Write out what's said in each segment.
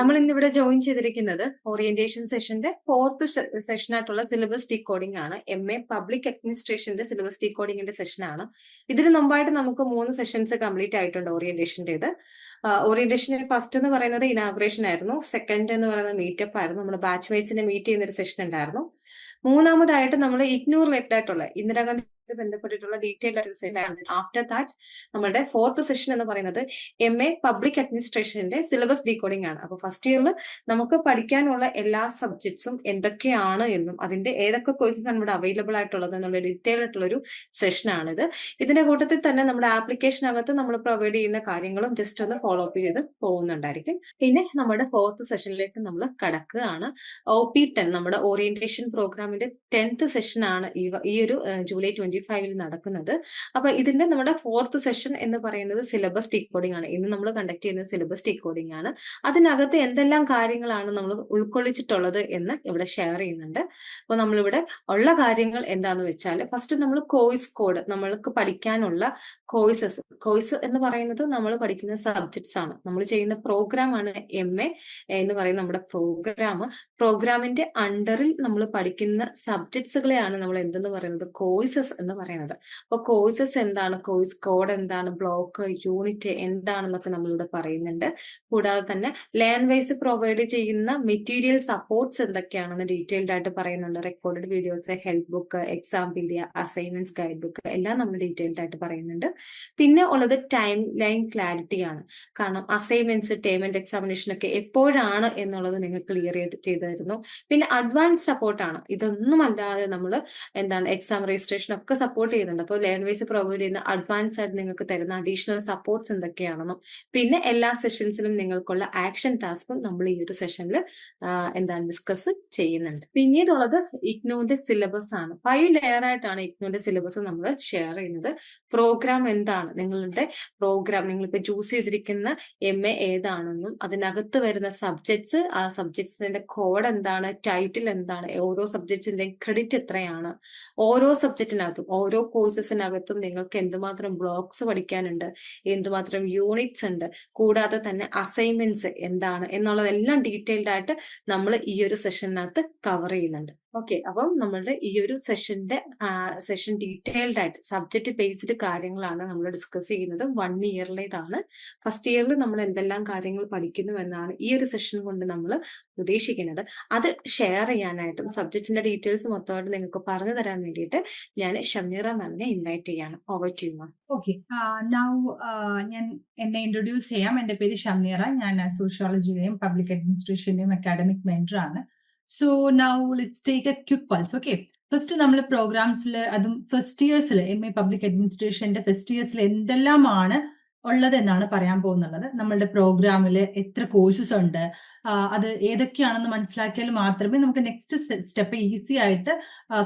നമ്മൾ ഇന്നിവിടെ ജോയിൻ ചെയ്തിരിക്കുന്നത് ഓറിയന്റേഷൻ സെഷന്റെ ഫോർത്ത് സെഷനായിട്ടുള്ള സിലബസ് ഡീകോഡിംഗ് ആണ്. MA പബ്ലിക് അഡ്മിനിസ്ട്രേഷന്റെ സിലബസ് ഡീകോഡിംഗിന്റെ സെഷനാണ്. ഇതിന് മുമ്പായിട്ട് നമുക്ക് 3 സെഷൻസ് കംപ്ലീറ്റ് ആയിട്ടുണ്ട് ഓറിയന്റേഷന്റേത്. ഓറിയന്റേഷൻ ഫസ്റ്റ് എന്ന് പറയുന്നത് ഇനാഗ്രേഷൻ ആയിരുന്നു. സെക്കൻഡ് എന്ന് പറയുന്നത് മീറ്റപ്പ് ആയിരുന്നു. നമ്മൾ ബാച്ച് വൈസിനെ മീറ്റ് ചെയ്യുന്ന ഒരു സെഷൻ ഉണ്ടായിരുന്നു. മൂന്നാമതായിട്ട് നമ്മൾ ഇഗ്നോർ റിലേറ്റഡ് ആയിട്ടുള്ള ഇന്ദിരാഗാന്ധി ബന്ധപ്പെട്ടിട്ടുള്ള ഡീറ്റെയിൽ ആയിട്ട് സെഷനാണ്. ആഫ്റ്റർ ദാറ്റ് നമ്മുടെ ഫോർത്ത് സെഷൻ എന്ന് പറയുന്നത് MA പബ്ലിക് അഡ്മിനിസ്ട്രേഷന്റെ സിലബസ് ഡീകോഡിംഗ് ആണ്. അപ്പൊ ഫസ്റ്റ് ഇയറിൽ നമുക്ക് പഠിക്കാനുള്ള എല്ലാ സബ്ജക്ട്സും എന്തൊക്കെയാണ് എന്നും അതിന്റെ ഏതൊക്കെ കോഴ്സസ് ആണ് ഇവിടെ അവൈലബിൾ ആയിട്ടുള്ളത് എന്നുള്ള ഡീറ്റെയിൽ ആയിട്ടുള്ള ഒരു സെഷനാണിത്. ഇതിന്റെ കൂട്ടത്തിൽ തന്നെ നമ്മുടെ ആപ്ലിക്കേഷനകത്ത് നമ്മൾ പ്രൊവൈഡ് ചെയ്യുന്ന കാര്യങ്ങളും ജസ്റ്റ് ഒന്ന് ഫോളോ അപ്പ് ചെയ്ത് പോകുന്നുണ്ടായിരിക്കും. പിന്നെ നമ്മുടെ ഫോർത്ത് സെഷനിലേക്ക് നമ്മൾ കടക്കുകയാണ്. OP10 നമ്മുടെ ഓറിയന്റേഷൻ പ്രോഗ്രാമിന്റെ 10th സെഷനാണ് ഈ ഒരു ജൂലൈ 25 നടക്കുന്നത്. അപ്പൊ ഇതിന്റെ നമ്മുടെ ഫോർത്ത് സെഷൻ എന്ന് പറയുന്നത് സിലബസ് ഡീകോഡിംഗ് ആണ്. ഇന്ന് നമ്മൾ കണ്ടക്ട് ചെയ്യുന്നത് സിലബസ് ഡീകോഡിംഗ് ആണ്. അതിനകത്ത് എന്തെല്ലാം കാര്യങ്ങളാണ് നമ്മൾ ഉൾക്കൊള്ളിച്ചിട്ടുള്ളത് എന്ന് ഇവിടെ ഷെയർ ചെയ്യുന്നുണ്ട്. അപ്പൊ നമ്മളിവിടെ ഉള്ള കാര്യങ്ങൾ എന്താന്ന് വെച്ചാൽ ഫസ്റ്റ് നമ്മൾ കോഴ്സ് കോഡ്, നമ്മൾക്ക് പഠിക്കാനുള്ള കോഴ്സ് എന്ന് പറയുന്നത് നമ്മൾ പഠിക്കുന്ന സബ്ജക്ട്സ് ആണ്. നമ്മൾ ചെയ്യുന്ന പ്രോഗ്രാം ആണ് MA എന്ന് പറയുന്ന നമ്മുടെ പ്രോഗ്രാമിന്റെ അണ്ടറിൽ നമ്മൾ പഠിക്കുന്ന സബ്ജക്ട്സുകളെയാണ് നമ്മൾ എന്തെന്ന് പറയുന്നത് കോഴ്സസ് എന്ന് പറയുന്നത്. അപ്പൊ കോഴ്സസ് എന്താണ്, കോഴ്സ് കോഡ് എന്താണ്, ബ്ലോക്ക് യൂണിറ്റ് എന്താണെന്നൊക്കെ നമ്മളിവിടെ പറയുന്നുണ്ട്. കൂടാതെ തന്നെ ലേൺ വൈസ് പ്രൊവൈഡ് ചെയ്യുന്ന മെറ്റീരിയൽ സപ്പോർട്ട്സ് എന്തൊക്കെയാണെന്ന് ഡീറ്റെയിൽഡ് ആയിട്ട് പറയുന്നുണ്ട്. Recorded videos, help book, exam pedia, assignments guide book എല്ലാം നമ്മൾ ഡീറ്റെയിൽഡ് ആയിട്ട് പറയുന്നുണ്ട്. പിന്നെ ഉള്ളത് ടൈം ലൈൻ ക്ലാരിറ്റി ആണ്. കാരണം അസൈൻമെന്റ്സ്, ടേം ആൻഡ് എക്സാമിനേഷൻ ഒക്കെ എപ്പോഴാണ് എന്നുള്ളത് നിങ്ങൾ ക്ലിയർ ചെയ്ത് തരുന്നു. പിന്നെ അഡ്വാൻസ് സപ്പോർട്ടാണ്. ഇതൊന്നും അല്ലാതെ നമ്മൾ എക്സാം രജിസ്ട്രേഷൻ ഒക്കെ സപ്പോർട്ട് ചെയ്യുന്നുണ്ട്. അപ്പോൾ ലേൺ വൈസ് പ്രൊവൈഡ് ചെയ്യുന്ന അഡ്വാൻസ് ആയിട്ട് നിങ്ങൾക്ക് തരുന്ന അഡീഷണൽ സപ്പോർട്ട്സ് എന്തൊക്കെയാണെന്നും പിന്നെ എല്ലാ സെഷൻസിലും നിങ്ങൾക്കുള്ള ആക്ഷൻ ടാസ്കും നമ്മൾ ഈ ഒരു സെഷനിൽ ഡിസ്കസ് ചെയ്യുന്നുണ്ട്. പിന്നീടുള്ളത് ഇഗ്നോന്റെ സിലബസ് ആണ്. 5 ലെയർ ആയിട്ടാണ് ഇഗ്നോന്റെ സിലബസ് നമ്മൾ ഷെയർ ചെയ്യുന്നത്. പ്രോഗ്രാം എന്താണ്, നിങ്ങളുടെ പ്രോഗ്രാം നിങ്ങളിപ്പോൾ ചൂസ് ചെയ്തിരിക്കുന്ന MA ഏതാണെന്നും അതിനകത്ത് വരുന്ന സബ്ജക്ട്സ്, ആ സബ്ജക്ട്സിന്റെ കോഡ് എന്താണ്, ടൈറ്റിൽ എന്താണ്, ഓരോ സബ്ജക്ട്സിന്റെ ക്രെഡിറ്റ് എത്രയാണ്, ഓരോ സബ്ജക്റ്റിനകത്തും ഓരോ കോഴ്സസിനകത്തും നിങ്ങൾക്ക് എന്തുമാത്രം ബ്ലോക്സ് പഠിക്കാനുണ്ട്, എന്തുമാത്രം യൂണിറ്റ്സ് ഉണ്ട്, കൂടാതെ തന്നെ അസൈൻമെന്റ്സ് എന്താണ് എന്നുള്ളതെല്ലാം ഡീറ്റെയിൽഡ് ആയിട്ട് നമ്മൾ ഈ ഒരു സെഷനകത്ത് കവർ ചെയ്യുന്നുണ്ട്. ഓക്കെ, അപ്പം നമ്മളുടെ ഈ ഒരു സെഷൻ ഡീറ്റെയിൽഡ് ആയിട്ട് സബ്ജക്ട് ബേസ്ഡ് കാര്യങ്ങളാണ് നമ്മൾ ഡിസ്കസ് ചെയ്യുന്നത്. 1 ഇയറിലേതാണ്. ഫസ്റ്റ് ഇയറിൽ നമ്മൾ എന്തെല്ലാം കാര്യങ്ങൾ പഠിക്കുന്നു എന്നാണ് ഈ ഒരു സെഷൻ കൊണ്ട് നമ്മൾ ഉദ്ദേശിക്കുന്നത്. അത് ഷെയർ ചെയ്യാനായിട്ടും സബ്ജക്റ്റിന്റെ ഡീറ്റെയിൽസ് മൊത്തമായിട്ട് നിങ്ങൾക്ക് പറഞ്ഞു തരാൻ വേണ്ടിയിട്ട് ഞാൻ ഷമീറ മാമിനെ ഇൻവൈറ്റ് ചെയ്യാണ്. Over to you ma'am. Okay, ഞാൻ എന്നെ ഇൻട്രൊഡ്യൂസ് ചെയ്യാം. എൻ്റെ പേര് ഷമീറ. ഞാൻ സോഷ്യോളജിയുടെയും പബ്ലിക് അഡ്മിനിസ്ട്രേഷന്റെയും അക്കാഡമിക് മെന്റർ ആണ്. So now let's take a quick pulse. Okay, first നമ്മൾ പ്രോഗ്രാംസിൽ, അതും ഫസ്റ്റ് ഇയേഴ്സിൽ, MA പബ്ലിക് അഡ്മിനിസ്ട്രേഷന്റെ ഫസ്റ്റ് ഇയേഴ്സിൽ എന്തെല്ലാമാണ് ഉള്ളത് എന്നാണ് പറയാൻ പോകുന്നത്. നമ്മളുടെ പ്രോഗ്രാമിൽ എത്ര കോഴ്സസ് ഉണ്ട്, അത് ഏതൊക്കെയാണെന്ന് മനസ്സിലാക്കിയാൽ മാത്രമേ നമുക്ക് നെക്സ്റ്റ് സ്റ്റെപ്പ് ഈസി ആയിട്ട്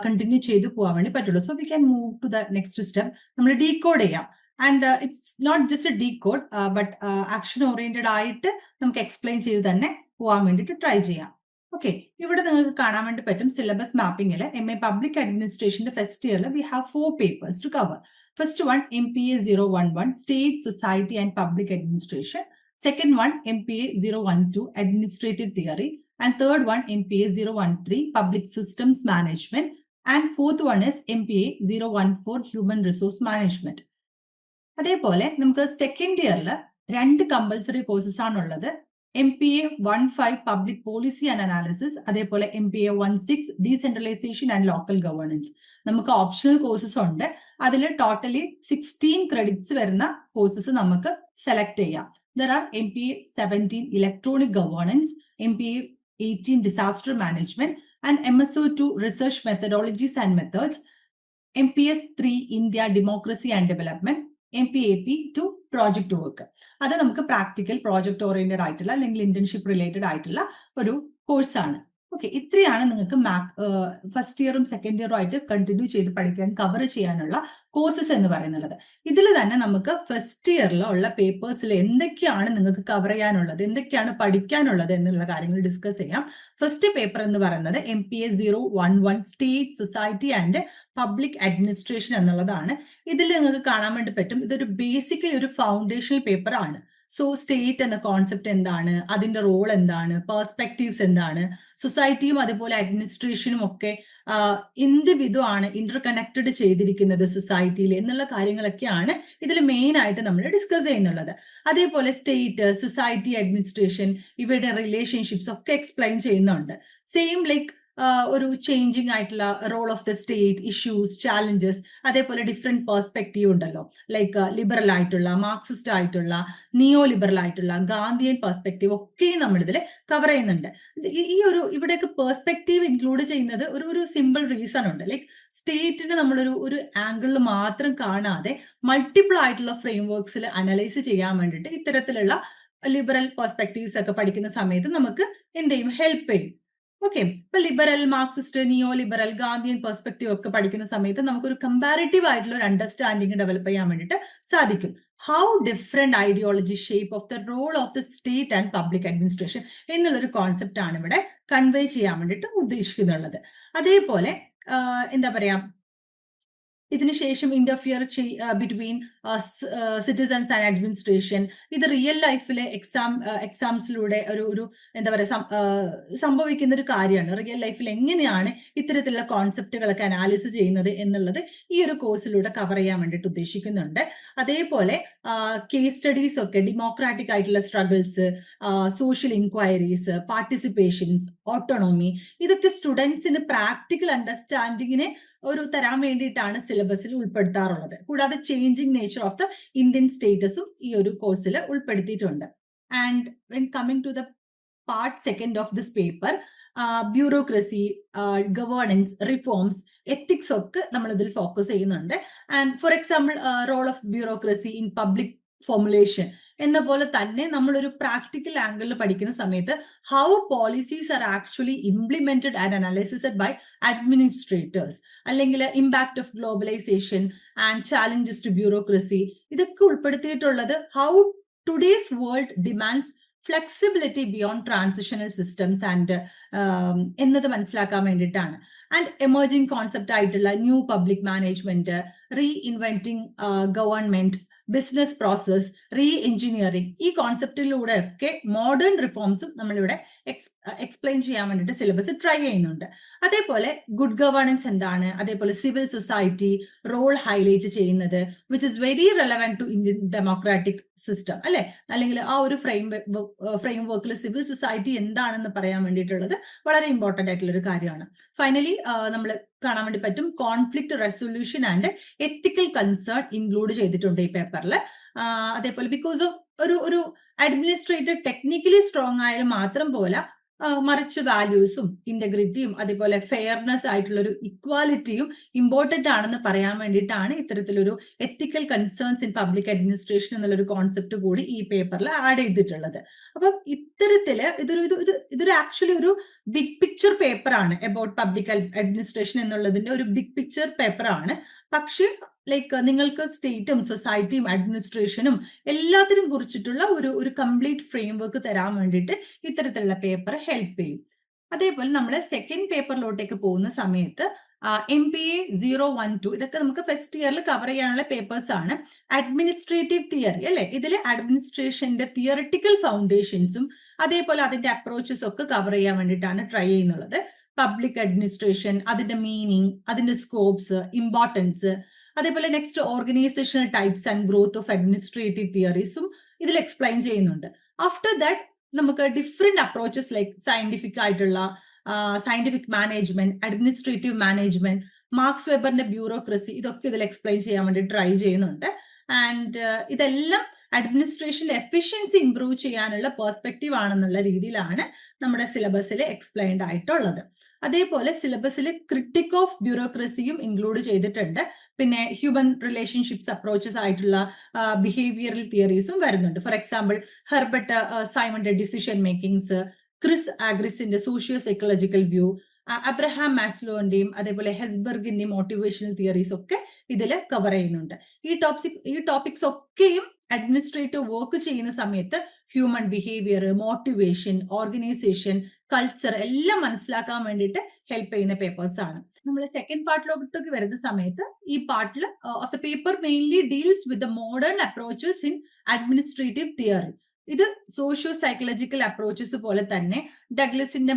കണ്ടിന്യൂ ചെയ്തു പോകാൻ വേണ്ടി പറ്റുള്ളൂ. So we can move to the next step. നമ്മൾ ഡീകോഡ് ചെയ്യാം. And it's not just a decode, but action oriented ആയിട്ട് നമുക്ക് എക്സ്പ്ലെയിൻ ചെയ്ത് തന്നെ പോകാൻ വേണ്ടിയിട്ട് ട്രൈ ചെയ്യാം. ഓക്കെ, ഇവിടെ നിങ്ങൾക്ക് കാണാൻ വേണ്ടി പറ്റും സിലബസ് മാപ്പിംഗിൽ MA പബ്ലിക് അഡ്മിനിസ്ട്രേഷന്റെ ഫസ്റ്റ് ഇയറിൽ we have 4 papers to cover. First one, MPA 011, State, Society and Public Administration. Second one, MPA 012, Administrative Theory. And third one, MPA 013, Public Systems Management. And fourth one is MPA 014, Human Resource Management. അതേപോലെ നമുക്ക് second ഇയറിൽ 2 compulsory courses ആണുള്ളത്. MPA 15 public policy and analysis, അതേപോലെ MPA 16 decentralisation and local governance. നമുക്ക് optional courses ഉണ്ട്. അതിൽ totally 16 credits വരുന്ന courses നമുക്ക് സെലക്ട് ചെയ്യാം. There are MPA 17 electronic governance, MPA 18 disaster management and MSO2 research methodologies and methods, MPS 3 India democracy and development, MPAP 2 project work. അത് നമുക്ക് practical project oriented ആയിട്ടുള്ള അല്ലെങ്കിൽ internship related ആയിട്ടുള്ള ഒരു കോഴ്സാണ്. ഓക്കെ, ഇത്രയാണ് നിങ്ങൾക്ക് ഫസ്റ്റ് ഇയറും സെക്കൻഡ് ഇയറും ആയിട്ട് കണ്ടിന്യൂ ചെയ്ത് പഠിക്കാൻ കവർ ചെയ്യാനുള്ള കോഴ്സസ് എന്ന് പറയുന്നത്. ഇതിൽ തന്നെ നമുക്ക് ഫസ്റ്റ് ഇയറിൽ ഉള്ള പേപ്പേഴ്സിൽ എന്തൊക്കെയാണ് നിങ്ങൾക്ക് കവർ ചെയ്യാനുള്ളത്, എന്തൊക്കെയാണ് പഠിക്കാനുള്ളത് എന്നുള്ള കാര്യങ്ങൾ ഡിസ്കസ് ചെയ്യാം. ഫസ്റ്റ് പേപ്പർ എന്ന് പറയുന്നത് MPA 011 state, society and public administration എന്നുള്ളതാണ്. ഇതിൽ നിങ്ങൾക്ക് കാണാൻ വേണ്ടി പറ്റും ഇതൊരു ബേസിക്കലി ഒരു ഫൗണ്ടേഷണൽ പേപ്പർ ആണ്. സോ സ്റ്റേറ്റ് എന്ന കോൺസെപ്റ്റ് എന്താണ്, അതിന്റെ റോൾ എന്താണ്, പെർസ്പെക്റ്റീവ്സ് എന്താണ്, സൊസൈറ്റിയും അതുപോലെ അഡ്മിനിസ്ട്രേഷനും ഒക്കെ എന്ത് വിധമാണ് ഇന്റർ കണക്റ്റഡ് ചെയ്തിരിക്കുന്നത് സൊസൈറ്റിയിൽ എന്നുള്ള കാര്യങ്ങളൊക്കെയാണ് ഇതിൽ മെയിൻ ആയിട്ട് നമ്മൾ ഡിസ്കസ് ചെയ്യുന്നുള്ളത്. അതേപോലെ സ്റ്റേറ്റ്, സൊസൈറ്റി, അഡ്മിനിസ്ട്രേഷൻ ഇവയുടെ റിലേഷൻഷിപ്സ് ഒക്കെ എക്സ്പ്ലെയിൻ ചെയ്യുന്നുണ്ട്. സെയിം ലൈക്ക് ഒരു ചേഞ്ചിങ് ആയിട്ടുള്ള role of the state, issues, challenges, അതേപോലെ ഡിഫറെന്റ് പെർസ്പെക്റ്റീവ് ഉണ്ടല്ലോ, ലൈക്ക് ലിബറൽ ആയിട്ടുള്ള, മാർക്സിസ്റ്റ് ആയിട്ടുള്ള, നിയോ ലിബറൽ ആയിട്ടുള്ള, ഗാന്ധിയൻ പെർസ്പെക്റ്റീവ് ഒക്കെ നമ്മൾ ഇതിൽ കവർ ചെയ്യുന്നുണ്ട്. ഈ ഒരു ഇവിടെയൊക്കെ പെർസ്പെക്റ്റീവ് ഇൻക്ലൂഡ് ചെയ്യുന്നത് ഒരു സിമ്പിൾ റീസൺ ഉണ്ട്. ലൈക്ക് സ്റ്റേറ്റിനെ നമ്മളൊരു ആംഗിളിൽ മാത്രം കാണാതെ മൾട്ടിപ്പിൾ ആയിട്ടുള്ള ഫ്രെയിം വർക്ക്സിൽ അനലൈസ് ചെയ്യാൻ വേണ്ടിയിട്ട് ഇത്തരത്തിലുള്ള ലിബറൽ പെർസ്പെക്റ്റീവ്സ് ഒക്കെ പഠിക്കുന്ന സമയത്ത് നമുക്ക് എന്ത് ചെയ്യും, ഹെൽപ്പ് ചെയ്യും. ഓക്കെ, ഇപ്പൊ ലിബറൽ, മാർക്സിസ്റ്റ്, നിയോ ലിബറൽ, ഗാന്ധിയൻ പെർസ്പെക്റ്റീവ് ഒക്കെ പഠിക്കുന്ന സമയത്ത് നമുക്കൊരു കമ്പാരിറ്റീവ് ആയിട്ടുള്ള ഒരു അണ്ടർസ്റ്റാൻഡിങ് ഡെവലപ്പ് ചെയ്യാൻ വേണ്ടിയിട്ട് സാധിക്കും. How different ideology shape of the role of the state and public administration എന്നുള്ളൊരു കോൺസെപ്റ്റ് ആണ് ഇവിടെ കൺവേ ചെയ്യാൻ വേണ്ടിയിട്ട് ഉദ്ദേശിക്കുന്നുള്ളത്. അതേപോലെ എന്താ പറയാ, ഇതിനുശേഷം interfere between citizens and administration, ഇത് റിയൽ ലൈഫിലെ എക്സാംസിലൂടെ ഒരു എന്താ പറയുക സംഭവിക്കുന്ന ഒരു കാര്യമാണ്. റിയൽ ലൈഫിൽ എങ്ങനെയാണ് ഇത്തരത്തിലുള്ള കോൺസെപ്റ്റുകളൊക്കെ അനാലിസിസ് ചെയ്യുന്നത് എന്നുള്ളത് ഈ ഒരു കോഴ്സിലൂടെ കവർ ചെയ്യാൻ വേണ്ടിയിട്ട് ഉദ്ദേശിക്കുന്നുണ്ട്. അതേപോലെ കേസ് സ്റ്റഡീസ് ഒക്കെ, ഡെമോക്രാറ്റിക് ആയിട്ടുള്ള struggles, social inquiries, participations, autonomy, ഇതൊക്കെ സ്റ്റുഡൻസിന് പ്രാക്ടിക്കൽ അണ്ടർസ്റ്റാൻഡിങ്ങിനെ തരാൻ വേണ്ടിയിട്ടാണ് സിലബസിൽ ഉൾപ്പെടുത്താറുള്ളത്. കൂടാതെ changing nature of the Indian സ്റ്റേറ്റസും ഈ ഒരു കോഴ്സിൽ ഉൾപ്പെടുത്തിയിട്ടുണ്ട്. And when coming to the part second of this paper, bureaucracy, governance, reforms, ethics ഒക്കെ നമ്മൾ ഇതിൽ ഫോക്കസ് ചെയ്യുന്നുണ്ട്. And for example role of bureaucracy in public formulation എന്ന പോലെ തന്നെ നമ്മളൊരു പ്രാക്ടിക്കൽ ആംഗിളിൽ പഠിക്കുന്ന സമയത്ത് how policies are actually implemented and analysised by administrators, അല്ലെങ്കിൽ impact of globalisation and challenges to bureaucracy, ഇതൊക്കെ ഉൾപ്പെടുത്തിയിട്ടുള്ളത് how today's world demands flexibility beyond transitional systems and എന്നത് മനസ്സിലാക്കാൻ വേണ്ടിയിട്ടാണ്. ആൻഡ് എമർജിംഗ് കോൺസെപ്റ്റ് ആയിട്ടുള്ള new public management, reinventing government, business process, reengineering, ഈ കോൺസെപ്റ്റിലൂടെ ഒക്കെ മോഡേൺ റിഫോംസും നമ്മളിവിടെ എക്സ്പ്ലെയിൻ ചെയ്യാൻ വേണ്ടിയിട്ട് സിലബസ് ട്രൈ ചെയ്യുന്നുണ്ട്. അതേപോലെ ഗുഡ് ഗവേണൻസ് എന്താണ്, അതേപോലെ സിവിൽ സൊസൈറ്റി റോൾ ഹൈലൈറ്റ് ചെയ്യുന്നത്, which is very relevant to Indian democratic system, അല്ലെ, അല്ലെങ്കിൽ ആ ഒരു ഫ്രെയിം വർക്കിൽ സിവിൽ സൊസൈറ്റി എന്താണെന്ന് പറയാൻ വേണ്ടിയിട്ടുള്ളത് വളരെ ഇമ്പോർട്ടന്റ് ആയിട്ടുള്ള ഒരു കാര്യമാണ്. ഫൈനലി നമ്മൾ കാണാൻ വേണ്ടി പറ്റും conflict resolution and ethical concern include ചെയ്തിട്ടുണ്ട് ഈ പേപ്പറിൽ. അതേപോലെ ബിക്കോസ് ഓഫ് ഒരു അഡ്മിനിസ്ട്രേറ്റർ ടെക്നിക്കലി സ്ട്രോങ് ആയാലും മാത്രം പോലെ, മറിച്ച് വാല്യൂസും ഇന്റഗ്രിറ്റിയും അതേപോലെ ഫെയർനെസ് ആയിട്ടുള്ള ഒരു ഇക്വാലിറ്റിയും ഇമ്പോർട്ടന്റ് ആണെന്ന് പറയാൻ വേണ്ടിയിട്ടാണ് ഇത്തരത്തിലൊരു എത്തിക്കൽ കൺസേൺസ് ഇൻ പബ്ലിക് അഡ്മിനിസ്ട്രേഷൻ എന്നുള്ളൊരു കോൺസെപ്റ്റ് കൂടി ഈ പേപ്പറിൽ ആഡ് ചെയ്തിട്ടുള്ളത്. അപ്പം ഇത്തരത്തില് ഇതൊരു ആക്ച്വലി ഒരു ബിഗ് പിക്ചർ പേപ്പറാണ് അബൌട്ട് പബ്ലിക് അഡ്മിനിസ്ട്രേഷൻ എന്നുള്ളതിന്റെ ഒരു ബിഗ് പിക്ചർ പേപ്പറാണ്. പക്ഷെ ലൈക്ക് നിങ്ങൾക്ക് സ്റ്റേറ്റും സൊസൈറ്റിയും അഡ്മിനിസ്ട്രേഷനും എല്ലാത്തിനും കുറിച്ചിട്ടുള്ള ഒരു കംപ്ലീറ്റ് ഫ്രെയിം വർക്ക് തരാൻ വേണ്ടിയിട്ട് ഇത്തരത്തിലുള്ള പേപ്പർ ഹെൽപ്പ് ചെയ്യും. അതേപോലെ നമ്മൾ സെക്കൻഡ് പേപ്പറിലോട്ടേക്ക് പോകുന്ന സമയത്ത് MPA 012 ഇതൊക്കെ നമുക്ക് ഫസ്റ്റ് ഇയറിൽ കവർ ചെയ്യാനുള്ള പേപ്പേഴ്സ് ആണ്. അഡ്മിനിസ്ട്രേറ്റീവ് തിയറി, അല്ലെ, ഇതിൽ അഡ്മിനിസ്ട്രേഷന്റെ തിയറിറ്റിക്കൽ ഫൗണ്ടേഷൻസും അതേപോലെ അതിന്റെ അപ്രോച്ചസ് ഒക്കെ കവർ ചെയ്യാൻ വേണ്ടിയിട്ടാണ് ട്രൈ ചെയ്യുന്നുള്ളത്. പബ്ലിക് അഡ്മിനിസ്ട്രേഷൻ, അതിന്റെ മീനിങ്, അതിന്റെ സ്കോപ്സ്, ഇമ്പോർട്ടൻസ്, അതേപോലെ next organisational types and growth of administrative തിയറീസും ഇതിൽ എക്സ്പ്ലെയിൻ ചെയ്യുന്നുണ്ട്. ആഫ്റ്റർ ദാറ്റ് നമുക്ക് ഡിഫറെന്റ് അപ്രോച്ചസ് ലൈക്ക് സയന്റിഫിക് ആയിട്ടുള്ള scientific management, administrative management, Max വെബറിന്റെ ബ്യൂറോക്രസി, ഇതൊക്കെ ഇതിൽ എക്സ്പ്ലെയിൻ ചെയ്യാൻ വേണ്ടി ട്രൈ ചെയ്യുന്നുണ്ട്. ആൻഡ് ഇതെല്ലാം അഡ്മിനിസ്ട്രേഷനിലെ എഫിഷ്യൻസി ഇംപ്രൂവ് ചെയ്യാനുള്ള പെർസ്പെക്റ്റീവ് ആണെന്നുള്ള രീതിയിലാണ് നമ്മുടെ സിലബസിൽ എക്സ്പ്ലെയിൻഡ് ആയിട്ടുള്ളത്. അതേപോലെ സിലബസിൽ ക്രിട്ടിക് ഓഫ് ബ്യൂറോക്രസിയും ഇൻക്ലൂഡ് ചെയ്തിട്ടുണ്ട്. പിന്നെ ഹ്യൂമൻ റിലേഷൻഷിപ്സ് അപ്രോച്ചസ് ആയിട്ടുള്ള ബിഹേവിയറൽ തിയറീസും വരുന്നുണ്ട്. ഫോർ എക്സാമ്പിൾ ഹെർബർട്ട് സൈമന്റെ ഡിസിഷൻ മേക്കിങ്സ്, ക്രിസ് ആഗ്രിസിന്റെ സോഷ്യോ സൈക്കോളജിക്കൽ വ്യൂ, അബ്രഹാം മാസ്ലോന്റെയും അതേപോലെ ഹെസ്ബർഗിന്റെയും മോട്ടിവേഷണൽ തിയറീസ് ഒക്കെ ഇതിൽ കവർ ചെയ്യുന്നുണ്ട്. ഈ ടോപ്പിക്സ് ഒക്കെയും അഡ്മിനിസ്ട്രേറ്റീവ് വർക്ക് ചെയ്യുന്ന സമയത്ത് human behaviour, motivation, organisation, culture എല്ലാം മനസ്സിലാക്കാൻ വേണ്ടിയിട്ട് ഹെൽപ്പ് ചെയ്യുന്ന പേപ്പേഴ്സ് ആണ്. നമ്മൾ സെക്കൻഡ് പാർട്ടിലോട്ടേക്ക് വരുന്ന സമയത്ത് ഈ പാർട്ടിൽ of the paper mainly deals with the modern approaches in administrative theory. ഇത് സോഷ്യോ സൈക്കോളജിക്കൽ അപ്രോച്ചസ് പോലെ തന്നെ ഡഗ്ലസിന്റെ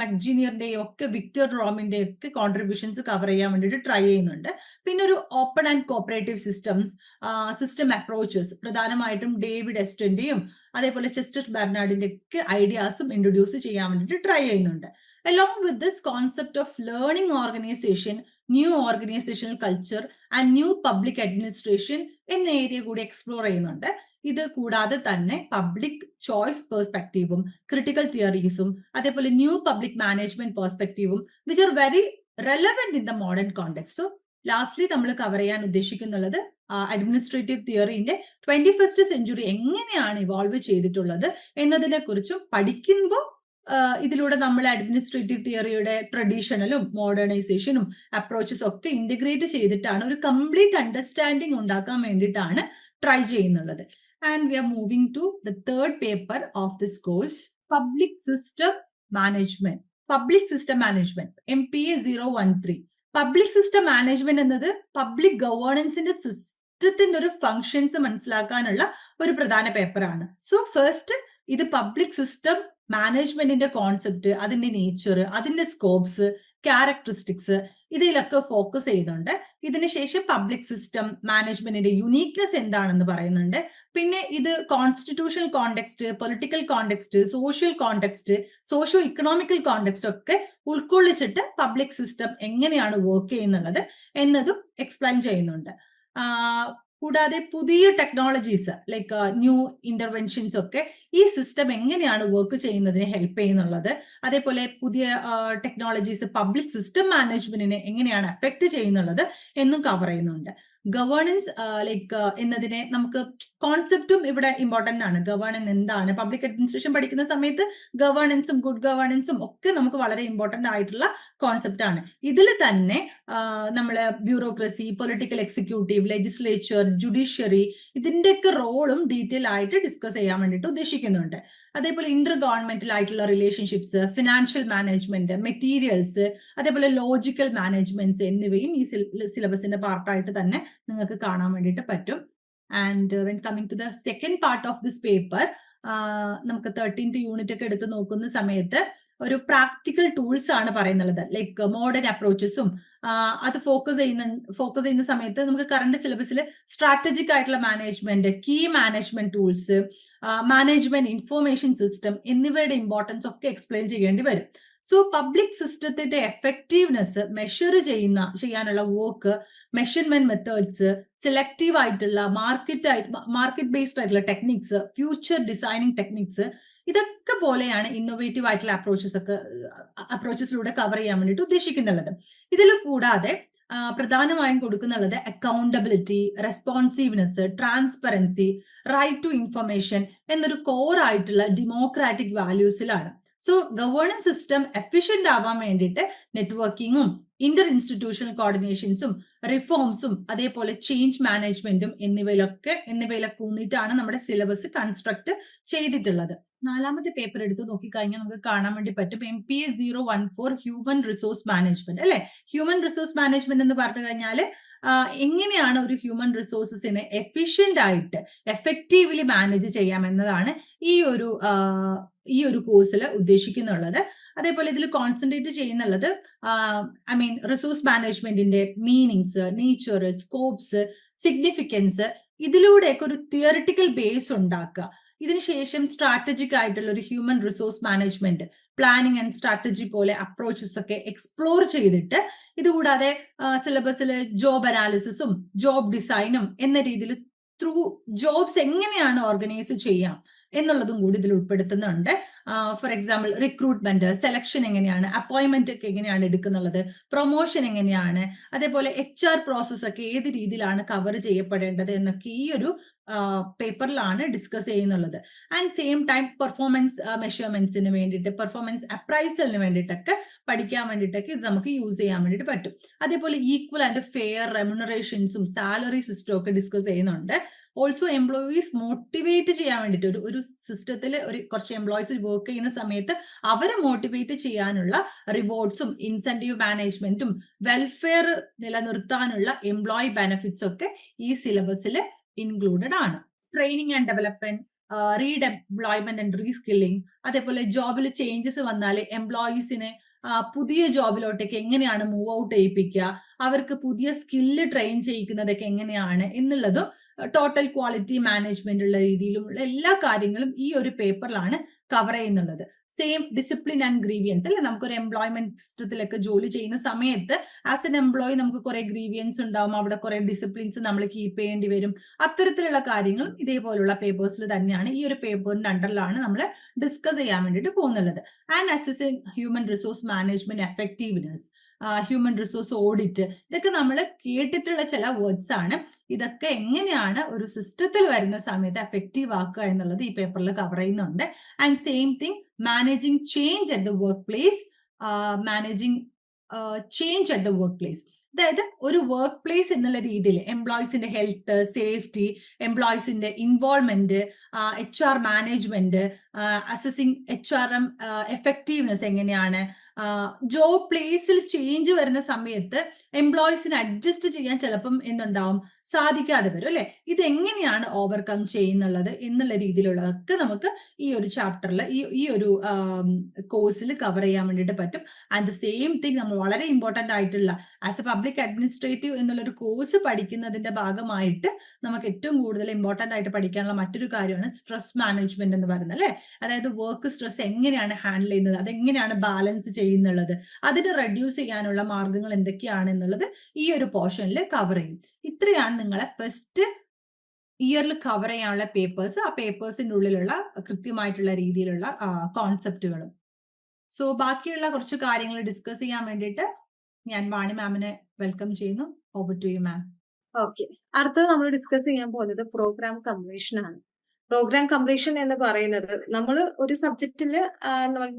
മക്ജീനിയറിന്റെയും ഒക്കെ വിക്ടർ റോമിന്റെയും ഒക്കെ കോൺട്രിബ്യൂഷൻസ് കവർ ചെയ്യാൻ വേണ്ടിയിട്ട് ട്രൈ ചെയ്യുന്നുണ്ട്. പിന്നെ ഒരു open and cooperative system approaches പ്രധാനമായിട്ടും ഡേവിഡ് എസ്റ്റന്റെയും അതേപോലെ ചെസ്റ്റർ ബെർണാർഡിന്റെ ഒക്കെ ഐഡിയാസും ഇൻട്രൊഡ്യൂസ് ചെയ്യാൻ വേണ്ടിയിട്ട് ട്രൈ ചെയ്യുന്നുണ്ട്. Along with this concept of learning organisation, new organisational culture and new public administration എന്ന ഏരിയ കൂടി എക്സ്പ്ലോർ ചെയ്യുന്നുണ്ട്. ഇത് കൂടാതെ തന്നെ പബ്ലിക് ചോയ്സ് പെർസ്പെക്റ്റീവും ക്രിട്ടിക്കൽ തിയറീസും അതേപോലെ ന്യൂ പബ്ലിക് മാനേജ്മെന്റ് പെർസ്പെക്റ്റീവും which are very relevant in the modern context. So lastly നമ്മൾ കവർ ചെയ്യാൻ ഉദ്ദേശിക്കുന്നുള്ളത് അഡ്മിനിസ്ട്രേറ്റീവ് തിയറിന്റെ 21st സെഞ്ചുറി എങ്ങനെയാണ് ഇവോൾവ് ചെയ്തിട്ടുള്ളത് എന്നതിനെ കുറിച്ചും പഠിക്കുമ്പോൾ ഇതിലൂടെ നമ്മൾ അഡ്മിനിസ്ട്രേറ്റീവ് തിയറിയുടെ ട്രഡീഷണലും മോഡേണൈസേഷനും അപ്രോച്ചസും ഒക്കെ ഇന്റഗ്രേറ്റ് ചെയ്തിട്ടാണ് ഒരു കംപ്ലീറ്റ് അണ്ടർസ്റ്റാൻഡിങ് ഉണ്ടാക്കാൻ വേണ്ടിയിട്ടാണ് try ചെയ്യുന്നുള്ളത്. And we are moving to the third paper of this course, Public System Management. Public System Management, MPA 013. Public System Management എന്നത് പബ്ലിക് ഗവേണൻസിന്റെ സിസ്റ്റത്തിന്റെ ഒരു ഫങ്ഷൻസ് മനസ്സിലാക്കാനുള്ള ഒരു പ്രധാന പേപ്പറാണ്. സോ ഫസ്റ്റ് ഇത് പബ്ലിക് സിസ്റ്റം മാനേജ്മെന്റിന്റെ കോൺസെപ്റ്റ്, അതിന്റെ നേച്ചർ, അതിന്റെ സ്കോപ്സ്, ക്യാരക്ടറിസ്റ്റിക്സ് ഇതിലൊക്കെ ഫോക്കസ് ചെയ്യുന്നുണ്ട്. ഇതിനുശേഷം പബ്ലിക് സിസ്റ്റം മാനേജ്മെന്റിന്റെ യുണീക്നെസ് എന്താണെന്ന് പറയുന്നുണ്ട്. പിന്നെ ഇത് constitutional context, political context, social context, socio economical context ഒക്കെ ഉൾക്കൊള്ളിച്ചിട്ട് പബ്ലിക് സിസ്റ്റം എങ്ങനെയാണ് വർക്ക് ചെയ്യുന്നുള്ളത് എന്നതും എക്സ്പ്ലെയിൻ ചെയ്യുന്നുണ്ട്. കൂടാതെ പുതിയ ടെക്നോളജീസ് ലൈക്ക് ന്യൂ ഇന്റർവെൻഷൻസ് ഒക്കെ ഈ സിസ്റ്റം എങ്ങനെയാണ് വർക്ക് ചെയ്യുന്നതിന് ഹെൽപ്പ് ചെയ്യുന്നുള്ളത്, അതേപോലെ പുതിയ ടെക്നോളജീസ് പബ്ലിക് സിസ്റ്റം മാനേജ്മെന്റിനെ എങ്ങനെയാണ് അഫക്ട് ചെയ്യുന്നുള്ളത് എന്നും കവർ ചെയ്യുന്നുണ്ട്. ഗവേണൻസ് എന്നതിനെ നമുക്ക് കോൺസെപ്റ്റും ഇവിടെ ഇമ്പോർട്ടന്റ് ആണ്. ഗവേണൻസ് എന്താണ്, പബ്ലിക് അഡ്മിനിസ്ട്രേഷൻ പഠിക്കുന്ന സമയത്ത് ഗവേണൻസും ഗുഡ് ഗവേണൻസും ഒക്കെ നമുക്ക് വളരെ ഇമ്പോർട്ടന്റ് ആയിട്ടുള്ള കോൺസെപ്റ്റ് ആണ്. ഇതിൽ തന്നെ നമ്മള് bureaucracy, political executive, legislature, judiciary ഇതിന്റെയൊക്കെ റോളും ഡീറ്റെയിൽ ആയിട്ട് ഡിസ്കസ് ചെയ്യാൻ വേണ്ടിയിട്ട് ഉദ്ദേശിക്കുന്നുണ്ട്. അതേപോലെ ഇന്റർ ഗവൺമെന്റൽ ആയിട്ടുള്ള റിലേഷൻഷിപ്സ്, ഫിനാൻഷ്യൽ മാനേജ്മെന്റ്, മെറ്റീരിയൽസ്, അതേപോലെ ലോജിക്കൽ മാനേജ്മെന്റ്സ് എന്നിവയും ഈ സിലബസിന്റെ പാർട്ടായിട്ട് തന്നെ നിങ്ങൾക്ക് കാണാൻ വേണ്ടിയിട്ട് പറ്റും. And when coming to the second part of this paper, നമുക്ക് 13th യൂണിറ്റ് ഒക്കെ എടുത്ത് നോക്കുന്ന സമയത്ത് ഒരു പ്രാക്ടിക്കൽ ടൂൾസ് ആണ് പറയുന്നത്. ലൈക്ക് മോഡേൺ അപ്രോച്ചസും അത് ഫോക്കസ് ചെയ്യുന്ന സമയത്ത് നമുക്ക് കറണ്ട് സിലബസിൽ സ്ട്രാറ്റജിക് ആയിട്ടുള്ള management, key management tools, management information system എന്നിവയുടെ ഇമ്പോർട്ടൻസ് ഒക്കെ എക്സ്പ്ലെയിൻ ചെയ്യേണ്ടി വരും. സോ പബ്ലിക് സിസ്റ്റത്തിന്റെ എഫക്റ്റീവ്നെസ് മെഷർ ചെയ്യാനുള്ള വർക്ക്, മെഷർമെന്റ് മെത്തേഡ്സ്, സെലക്റ്റീവ് ആയിട്ടുള്ള മാർക്കറ്റ് ബേസ്ഡ് ആയിട്ടുള്ള ടെക്നിക്സ്, ഫ്യൂച്ചർ ഡിസൈനിങ് ടെക്നിക്സ് ഇതൊക്കെ പോലെയാണ് ഇന്നോവേറ്റീവ് ആയിട്ടുള്ള അപ്രോച്ചസിലൂടെ കവർ ചെയ്യാൻ വേണ്ടിയിട്ട് ഉദ്ദേശിക്കുന്നുള്ളത്. ഇതിൽ കൂടാതെ പ്രധാനമായും കൊടുക്കുന്നുള്ളത് accountability, responsiveness, transparency, right to information എന്നൊരു കോർ ആയിട്ടുള്ള ഡെമോക്രാറ്റിക് വാല്യൂസിലാണ്. സോ ഗവേണൻസ് സിസ്റ്റം എഫിഷ്യന്റ് ആവാൻ വേണ്ടിയിട്ട് നെറ്റ്വർക്കിങ്ങും ഇന്റർ ഇൻസ്റ്റിറ്റ്യൂഷണൽ കോർഡിനേഷൻസും റിഫോംസും അതേപോലെ ചേഞ്ച് മാനേജ്മെന്റും എന്നിവയിലൊക്കെ ഊന്നിയിട്ടാണ് നമ്മുടെ സിലബസ് കൺസ്ട്രക്ട് ചെയ്തിട്ടുള്ളത്. നാലാമത്തെ പേപ്പർ എടുത്ത് നോക്കിക്കഴിഞ്ഞാൽ നമുക്ക് കാണാൻ വേണ്ടി പറ്റും MPA 014 ഹ്യൂമൻ റിസോഴ്സ് മാനേജ്മെന്റ് അല്ലെ. ഹ്യൂമൻ റിസോഴ്സ് മാനേജ്മെന്റ് എന്ന് പറഞ്ഞു കഴിഞ്ഞാൽ എങ്ങനെയാണ് ഒരു ഹ്യൂമൻ റിസോഴ്സസിനെ എഫിഷ്യന്റ് ആയിട്ട് എഫക്റ്റീവ്ലി മാനേജ് ചെയ്യാം എന്നതാണ് ഈ ഒരു കോഴ്സിൽ ഉദ്ദേശിക്കുന്നുള്ളത്. അതേപോലെ ഇതിൽ കോൺസെൻട്രേറ്റ് ചെയ്യുന്നുള്ളത് റിസോഴ്സ് മാനേജ്മെന്റിന്റെ മീനിങ്സ്, നേച്ചർ, സ്കോപ്സ്, സിഗ്നിഫിക്കൻസ് ഇതിലൂടെയൊക്കെ ഒരു തിയറിറ്റിക്കൽ ബേസ് ഉണ്ടാക്കുക. ഇതിനുശേഷം സ്ട്രാറ്റജിക് ആയിട്ടുള്ള ഒരു human resource management, planning and strategy പോലെ അപ്രോച്ചസ് ഒക്കെ എക്സ്പ്ലോർ ചെയ്തിട്ട് ഇതുകൂടാതെ സിലബസിൽ ജോബ് അനാലിസിസും ജോബ് ഡിസൈനും എന്ന രീതിയിൽ ത്രൂ ജോബ്സ് എങ്ങനെയാണ് ഓർഗനൈസ് ചെയ്യാം എന്നുള്ളതും കൂടി ഇതിൽ ഉൾപ്പെടുത്തുന്നുണ്ട്. ഫോർ എക്സാമ്പിൾ റിക്രൂട്ട്മെന്റ്, സെലക്ഷൻ എങ്ങനെയാണ്, അപ്പോയിന്റ്മെന്റ് ഒക്കെ എങ്ങനെയാണ് എടുക്കുന്നുള്ളത്, പ്രൊമോഷൻ എങ്ങനെയാണ്, അതേപോലെ HR പ്രോസസ് ഒക്കെ ഏത് രീതിയിലാണ് കവർ ചെയ്യപ്പെടേണ്ടത് എന്നൊക്കെ ഈ ഒരു പേപ്പറിലാണ് ഡിസ്കസ് ചെയ്യുന്നുള്ളത്. ആൻഡ് സെയിം ടൈം പെർഫോമൻസ് മെഷർമെന്റ്സിന് വേണ്ടിയിട്ട്, പെർഫോമൻസ് അപ്രൈസലിന് വേണ്ടിയിട്ടൊക്കെ പഠിക്കാൻ വേണ്ടിയിട്ടൊക്കെ ഇത് നമുക്ക് യൂസ് ചെയ്യാൻ വേണ്ടിയിട്ട് പറ്റും. അതേപോലെ ഈക്വൽ ആൻഡ് ഫെയർ റെമ്യൂണറേഷൻസും സാലറി സിസ്റ്റവും ഒക്കെ ഡിസ്കസ് ചെയ്യുന്നുണ്ട്. ഓൾസോ എംപ്ലോയീസ് മോട്ടിവേറ്റ് ചെയ്യാൻ വേണ്ടിയിട്ട് ഒരു സിസ്റ്റത്തിൽ കുറച്ച് എംപ്ലോയീസ് വർക്ക് ചെയ്യുന്ന സമയത്ത് അവരെ മോട്ടിവേറ്റ് ചെയ്യാനുള്ള റിവാർഡ്സും ഇൻസെന്റീവ് മാനേജ്മെന്റും വെൽഫെയർ നിലനിർത്താനുള്ള എംപ്ലോയി ബെനിഫിറ്റ്സ് ഒക്കെ ഈ സിലബസിൽ ഇൻക്ലൂഡഡ് ആണ്. Training and development, redeployment and reskilling, അതേപോലെ ജോബിൽ ചേഞ്ചസ് വന്നാൽ എംപ്ലോയീസിനെ പുതിയ ജോബിലോട്ടേക്ക് എങ്ങനെയാണ് മൂവ് ഔട്ട് ചെയ്യിപ്പിക്കുക, അവർക്ക് പുതിയ സ്കില്ല് ട്രെയിൻ ചെയ്യിക്കുന്നതൊക്കെ എങ്ങനെയാണ് എന്നുള്ളതും ടോട്ടൽ ക്വാളിറ്റി മാനേജ്മെന്റ് ഉള്ള രീതിയിലുമുള്ള എല്ലാ കാര്യങ്ങളും ഈ ഒരു പേപ്പറിലാണ് കവർ ചെയ്യുന്നുള്ളത്. സെയിം ഡിസിപ്ലിൻ ആൻഡ് ഗ്രീവിയൻസ് അല്ലെ, നമുക്കൊരു എംപ്ലോയ്മെന്റ് സിസ്റ്റത്തിലൊക്കെ ജോലി ചെയ്യുന്ന സമയത്ത് ആസ് എൻ എംപ്ലോയി നമുക്ക് കുറെ ഗ്രീവിയൻസ് ഉണ്ടാവും, അവിടെ കുറെ ഡിസിപ്ലിൻസ് നമ്മൾ കീപ്പ് ചെയ്യേണ്ടി വരും. അത്തരത്തിലുള്ള കാര്യങ്ങളും ഇതേപോലുള്ള പേപ്പേഴ്സിൽ തന്നെയാണ്, ഈ ഒരു പേപ്പറിന്റെ അണ്ടറിലാണ് നമ്മൾ ഡിസ്കസ് ചെയ്യാൻ വേണ്ടിയിട്ട് പോകുന്നുള്ളത്. And assessing human resource management effectiveness, human resource audit, ഇതൊക്കെ നമ്മൾ കേട്ടിട്ടുള്ള ചില വേർഡ്സ് ആണ്. ഇതൊക്കെ എങ്ങനെയാണ് ഒരു സിസ്റ്റത്തിൽ വരുന്ന സമയത്ത് എഫക്റ്റീവ് ആക്കുക എന്നുള്ളത് ഈ പേപ്പറിൽ കവർ ചെയ്യുന്നുണ്ട്. And same thing managing change at the workplace, change at the workplace, അതായത് ഒരു വർക്ക് പ്ലേസ് എന്നുള്ള രീതിയിൽ എംപ്ലോയീസിന്റെ ഹെൽത്ത്, സേഫ്റ്റി, എംപ്ലോയീസിന്റെ involvement, HR management, assessing HRM effectiveness എങ്ങനെയാണ്, ജോബ് പ്ലേസിൽ ചേഞ്ച് വരുന്ന സമയത്ത് എംപ്ലോയീസിനെ അഡ്ജസ്റ്റ് ചെയ്യാൻ ചിലപ്പം എന്തുണ്ടാവും, സാധിക്കാതെ വരും അല്ലെ. ഇതെങ്ങനെയാണ് ഓവർകം ചെയ്യുന്നുള്ളത് എന്നുള്ള രീതിയിലുള്ളതൊക്കെ നമുക്ക് ഈ ഒരു ചാപ്റ്ററിൽ ഈ ഒരു കോഴ്സിൽ കവർ ചെയ്യാൻ വേണ്ടിയിട്ട് പറ്റും. ആൻഡ് ദ സെയിം തിങ് നമ്മൾ വളരെ ഇമ്പോർട്ടന്റ് ആയിട്ടുള്ള ആസ് എ പബ്ലിക് അഡ്മിനിസ്ട്രേറ്റീവ് എന്നുള്ളൊരു കോഴ്സ് പഠിക്കുന്നതിന്റെ ഭാഗമായിട്ട് നമുക്ക് ഏറ്റവും കൂടുതൽ ഇമ്പോർട്ടന്റ് ആയിട്ട് പഠിക്കാനുള്ള മറ്റൊരു കാര്യമാണ് സ്ട്രെസ് മാനേജ്മെന്റ് എന്ന് പറയുന്നത് അല്ലെ. അതായത് വർക്ക് സ്ട്രെസ് എങ്ങനെയാണ് ഹാൻഡിൽ ചെയ്യുന്നത്, അതെങ്ങനെയാണ് ബാലൻസ് ചെയ്യുന്നുള്ളത്, അതിന് റെഡ്യൂസ് ചെയ്യാനുള്ള മാർഗങ്ങൾ എന്തൊക്കെയാണ് എന്നുള്ളത് ഈ ഒരു പോർഷനിൽ കവർ ചെയ്യും. ഇത്രയാണ് നിങ്ങളെ ഫസ്റ്റ് ഇയറിൽ കവർ ചെയ്യാനുള്ള പേപ്പേഴ്സ്. ആ പേപ്പേഴ്സിന്റെ ഉള്ളിലുള്ള കൃത്യമായിട്ടുള്ള രീതിയിലുള്ള കോൺസെപ്റ്റുകളും. സോ ബാക്കിയുള്ള കുറച്ച് കാര്യങ്ങൾ ഡിസ്കസ് ചെയ്യാൻ വേണ്ടിയിട്ട് ഞാൻ വാണി മാമിനെ വെൽക്കം ചെയ്യുന്നു. Over to you ma'am. Okay, അടുത്തത് നമ്മൾ ഡിസ്കസ് ചെയ്യാൻ പോകുന്നത് പ്രോഗ്രാം കംപ്ലീഷൻ ആണ്. പ്രോഗ്രാം കംപ്ലീഷൻ എന്ന് പറയുന്നത് നമ്മൾ ഒരു സബ്ജക്റ്റിൽ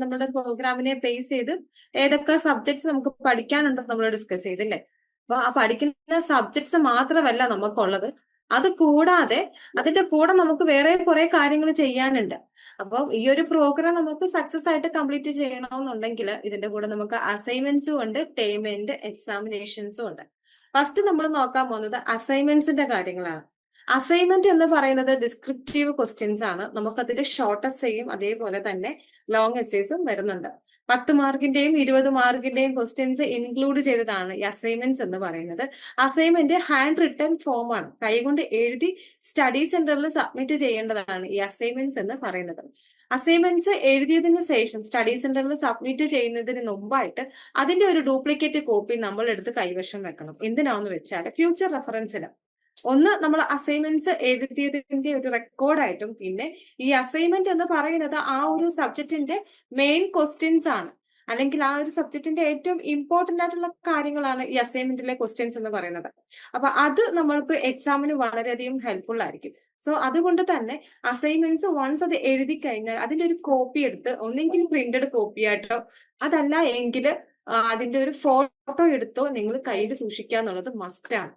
നമ്മുടെ പ്രോഗ്രാമിനെ ബേസ് ചെയ്ത് ഏതൊക്കെ സബ്ജക്ട്സ് നമുക്ക് പഠിക്കാനുണ്ടെന്ന് നമ്മൾ ഡിസ്കസ് ചെയ്തില്ലേ. അപ്പൊ ആ പഠിക്കുന്ന സബ്ജക്ട്സ് മാത്രമല്ല നമുക്കുള്ളത്, അത് കൂടാതെ അതിന്റെ കൂടെ നമുക്ക് വേറെ കുറെ കാര്യങ്ങൾ ചെയ്യാനുണ്ട്. അപ്പൊ ഈ ഒരു പ്രോഗ്രാം നമുക്ക് സക്സസ് ആയിട്ട് കംപ്ലീറ്റ് ചെയ്യണമെന്നുണ്ടെങ്കിൽ ഇതിന്റെ കൂടെ നമുക്ക് അസൈൻമെന്റ്സും ഉണ്ട്, ടേം ആൻഡ് എക്സാമിനേഷൻസും ഉണ്ട്. ഫസ്റ്റ് നമ്മൾ നോക്കാൻ പോകുന്നത് അസൈൻമെന്റ്സിന്റെ കാര്യങ്ങളാണ്. അസൈൻമെന്റ് എന്ന് പറയുന്നത് ഡിസ്ക്രിപ്റ്റീവ് ക്വസ്റ്റ്യൻസ് ആണ്. നമുക്കതിൽ ഷോർട്ട് എസ്സേയും അതേപോലെ തന്നെ ലോങ് എസ്സേസും വരുന്നുണ്ട്. 10 മാർക്കിന്റെയും 20 മാർക്കിന്റെയും ക്വസ്റ്റ്യൻസ് ഇൻക്ലൂഡ് ചെയ്തതാണ് ഈ അസൈൻമെന്റ്സ് എന്ന് പറയുന്നത്. അസൈൻമെന്റ് ഹാൻഡ് റിട്ടൺ ഫോം ആണ്, കൈകൊണ്ട് എഴുതി സ്റ്റഡി സെന്ററിൽ സബ്മിറ്റ് ചെയ്യേണ്ടതാണ് ഈ അസൈൻമെന്റ്സ് എന്ന് പറയുന്നത്. അസൈൻമെന്റ്സ് എഴുതിയതിനു ശേഷം സ്റ്റഡി സെന്ററിൽ സബ്മിറ്റ് ചെയ്യുന്നതിന് മുമ്പായിട്ട് അതിന്റെ ഒരു ഡ്യൂപ്ലിക്കേറ്റ് കോപ്പി നമ്മൾ എടുത്ത് കൈവശം വെക്കണം. എന്തിനാന്ന് വെച്ചാൽ ഫ്യൂച്ചർ റെഫറൻസിന് ഒന്ന് നമ്മൾ അസൈൻമെന്റ്സ് എഴുതിയതിന്റെ ഒരു റെക്കോർഡായിട്ടും, പിന്നെ ഈ അസൈൻമെന്റ് എന്ന് പറയുന്നത് ആ ഒരു സബ്ജക്റ്റിന്റെ മെയിൻ ക്വസ്റ്റ്യൻസ് ആണ്, അല്ലെങ്കിൽ ആ ഒരു സബ്ജക്റ്റിന്റെ ഏറ്റവും ഇമ്പോർട്ടന്റ് ആയിട്ടുള്ള കാര്യങ്ങളാണ് ഈ അസൈൻമെന്റിലെ ക്വസ്റ്റ്യൻസ് എന്ന് പറയുന്നത്. അപ്പൊ അത് നമ്മൾക്ക് എക്സാമിന് വളരെയധികം ഹെൽപ്ഫുൾ ആയിരിക്കും. സോ അതുകൊണ്ട് തന്നെ അസൈൻമെന്റ്സ് വൺസ് അത് എഴുതി കഴിഞ്ഞാൽ അതിന്റെ ഒരു കോപ്പി എടുത്ത് ഒന്നെങ്കിലും പ്രിന്റഡ് കോപ്പി ആയിട്ടോ അതല്ല എങ്കിൽ അതിന്റെ ഒരു ഫോട്ടോ എടുത്തോ നിങ്ങൾ കയ്യിൽ സൂക്ഷിക്കുക എന്നുള്ളത് മസ്റ്റ് ആണ്.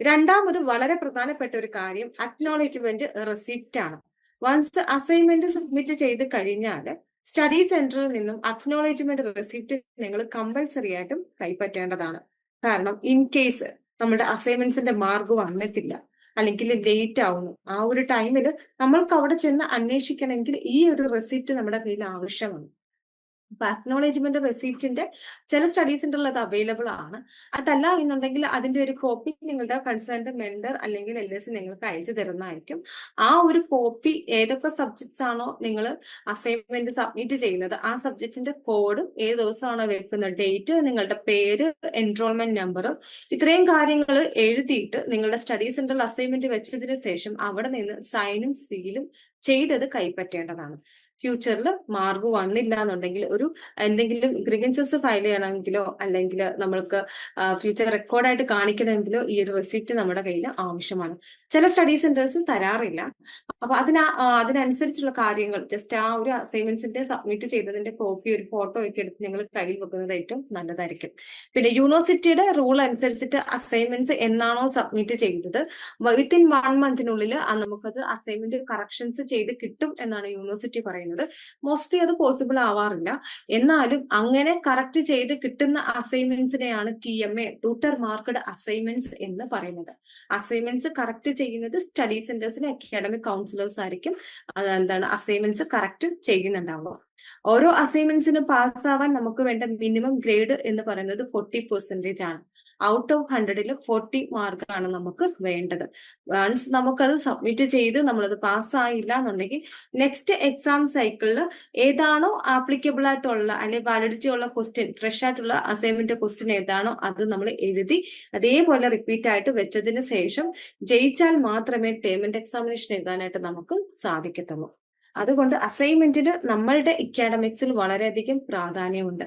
രണ്ടാമത് വളരെ പ്രധാനപ്പെട്ട ഒരു കാര്യം അക്നോളജ്മെന്റ് റെസിപ്റ്റ് ആണ്. വൺസ് അസൈൻമെന്റ് സബ്മിറ്റ് ചെയ്ത് കഴിഞ്ഞാൽ സ്റ്റഡി സെന്ററിൽ നിന്നും അക്നോളജ്മെന്റ് റെസിപ്റ്റ് നിങ്ങൾ കമ്പൽസറി ആയിട്ടും കൈപ്പറ്റേണ്ടതാണ്. കാരണം ഇൻ കേസ് നമ്മുടെ അസൈൻമെന്റ്സിന്റെ മാർക്ക് വന്നിട്ടില്ല അല്ലെങ്കിൽ ലേറ്റ് ആവുന്നു, ആ ഒരു ടൈമിൽ നമ്മൾക്ക് അവിടെ ചെന്ന് അന്വേഷിക്കണമെങ്കിൽ ഈ ഒരു റെസിപ്റ്റ് നമ്മുടെ കയ്യിൽ ആവശ്യമാണ്. അപ്പൊ അക്നോളജ്മെന്റ് റെസിപ്റ്റിന്റെ ചില സ്റ്റഡി സെന്ററിൽ അത് അവൈലബിൾ ആണ്. അതല്ല എന്നുണ്ടെങ്കിൽ അതിന്റെ ഒരു കോപ്പി നിങ്ങളുടെ കൺസേൺഡ് മെന്റർ അല്ലെങ്കിൽ LS നിങ്ങൾക്ക് അയച്ചു തരുന്നതായിരിക്കും. ആ ഒരു കോപ്പി ഏതൊക്കെ സബ്ജക്ട്സ് ആണോ നിങ്ങൾ അസൈൻമെന്റ് സബ്മിറ്റ് ചെയ്യുന്നത് ആ സബ്ജക്റ്റിന്റെ കോഡ്, ഏത് ദിവസമാണോ വെക്കുന്ന ഡേറ്റ്, നിങ്ങളുടെ പേര്, എൻറോൾമെന്റ് നമ്പർ, ഇത്രയും കാര്യങ്ങൾ എഴുതിയിട്ട് നിങ്ങളുടെ സ്റ്റഡി സെന്ററിൽ അസൈൻമെന്റ് വെച്ചതിന് ശേഷം അവിടെ നിന്ന് സൈനും സീലും ചെയ്തത് കൈപ്പറ്റേണ്ടതാണ്. ഫ്യൂച്ചറിൽ മാർക്ക് വന്നില്ല എന്നുണ്ടെങ്കിൽ ഒരു എന്തെങ്കിലും ഗ്രീവൻസസ് ഫയൽ ചെയ്യണമെങ്കിലോ അല്ലെങ്കിൽ നമ്മൾക്ക് ഫ്യൂച്ചർ റെക്കോർഡായിട്ട് കാണിക്കണമെങ്കിലോ ഈ ഒരു റെസിപ്റ്റ് നമ്മുടെ കയ്യിൽ ആവശ്യമാണ്. ചില സ്റ്റഡി സെന്റേഴ്സ് തരാറില്ല. അപ്പൊ അതിനനുസരിച്ചുള്ള കാര്യങ്ങൾ ജസ്റ്റ് ആ ഒരു അസൈൻമെന്റ്സിന്റെ സബ്മിറ്റ് ചെയ്തതിന്റെ കോപ്പി ഒരു ഫോട്ടോ ഒക്കെ എടുത്ത് നിങ്ങൾ കയ്യിൽ വെക്കുന്നത് ഏറ്റവും നല്ലതായിരിക്കും. പിന്നെ യൂണിവേഴ്സിറ്റിയുടെ റൂൾ അനുസരിച്ചിട്ട് അസൈൻമെന്റ്സ് എന്നാണോ സബ്മിറ്റ് ചെയ്തത് വിത്തിൻ 1 മന്തിനുള്ളിൽ നമുക്കത് അസൈൻമെന്റ് കറക്ഷൻസ് ചെയ്ത് കിട്ടും എന്നാണ് യൂണിവേഴ്സിറ്റി പറയുന്നത്. പറയുന്നത്. മോസ്റ്റ്ലി അത് പോസിബിൾ ആവാറില്ല. എന്നാലും അങ്ങനെ കറക്റ്റ് ചെയ്ത് കിട്ടുന്ന അസൈൻമെന്റ്സിനെയാണ് TMA ട്യൂട്ടർ മാർക്ക്ഡ് അസൈൻമെന്റ്സ് എന്ന് പറയുന്നത്. അസൈൻമെന്റ്സ് കറക്റ്റ് ചെയ്യുന്നത് സ്റ്റഡി സെന്റേഴ്സിലെ അക്കാഡമിക് കൗൺസിലേഴ്സ് ആയിരിക്കും എന്താണ് അസൈൻമെന്റ്സ് കറക്റ്റ് ചെയ്യുന്നുണ്ടാവുക. ഓരോ അസൈൻമെന്റ്സിന് പാസ്സാവാൻ നമുക്ക് വേണ്ട മിനിമം ഗ്രേഡ് എന്ന് പറയുന്നത് 40% ആണ്. ഔട്ട് ഓഫ് 100ൽ 40 മാർക്കാണ് നമുക്ക് വേണ്ടത്. വൺസ് നമുക്കത് സബ്മിറ്റ് ചെയ്ത് നമ്മളത് പാസ്സായില്ല എന്നുണ്ടെങ്കിൽ നെക്സ്റ്റ് എക്സാം സൈക്കിളിൽ ഏതാണോ ആപ്ലിക്കബിൾ ആയിട്ടുള്ള അല്ലെങ്കിൽ വാലിഡിറ്റി ഉള്ള ക്വസ്റ്റ്യൻ, ഫ്രഷ് ആയിട്ടുള്ള അസൈൻമെന്റ് ക്വസ്റ്റ്യൻ ഏതാണോ അത് നമ്മൾ എഴുതി അതേപോലെ റിപ്പീറ്റ് ആയിട്ട് വെച്ചതിന് ശേഷം ജയിച്ചാൽ മാത്രമേ പേയ്മെന്റ് എക്സാമിനേഷൻ എഴുതാനായിട്ട് നമുക്ക് സാധിക്കത്തുള്ളൂ. അതുകൊണ്ട് അസൈൻമെന്റിന് നമ്മളുടെ അക്കാഡമിക്സിൽ വളരെയധികം പ്രാധാന്യമുണ്ട്.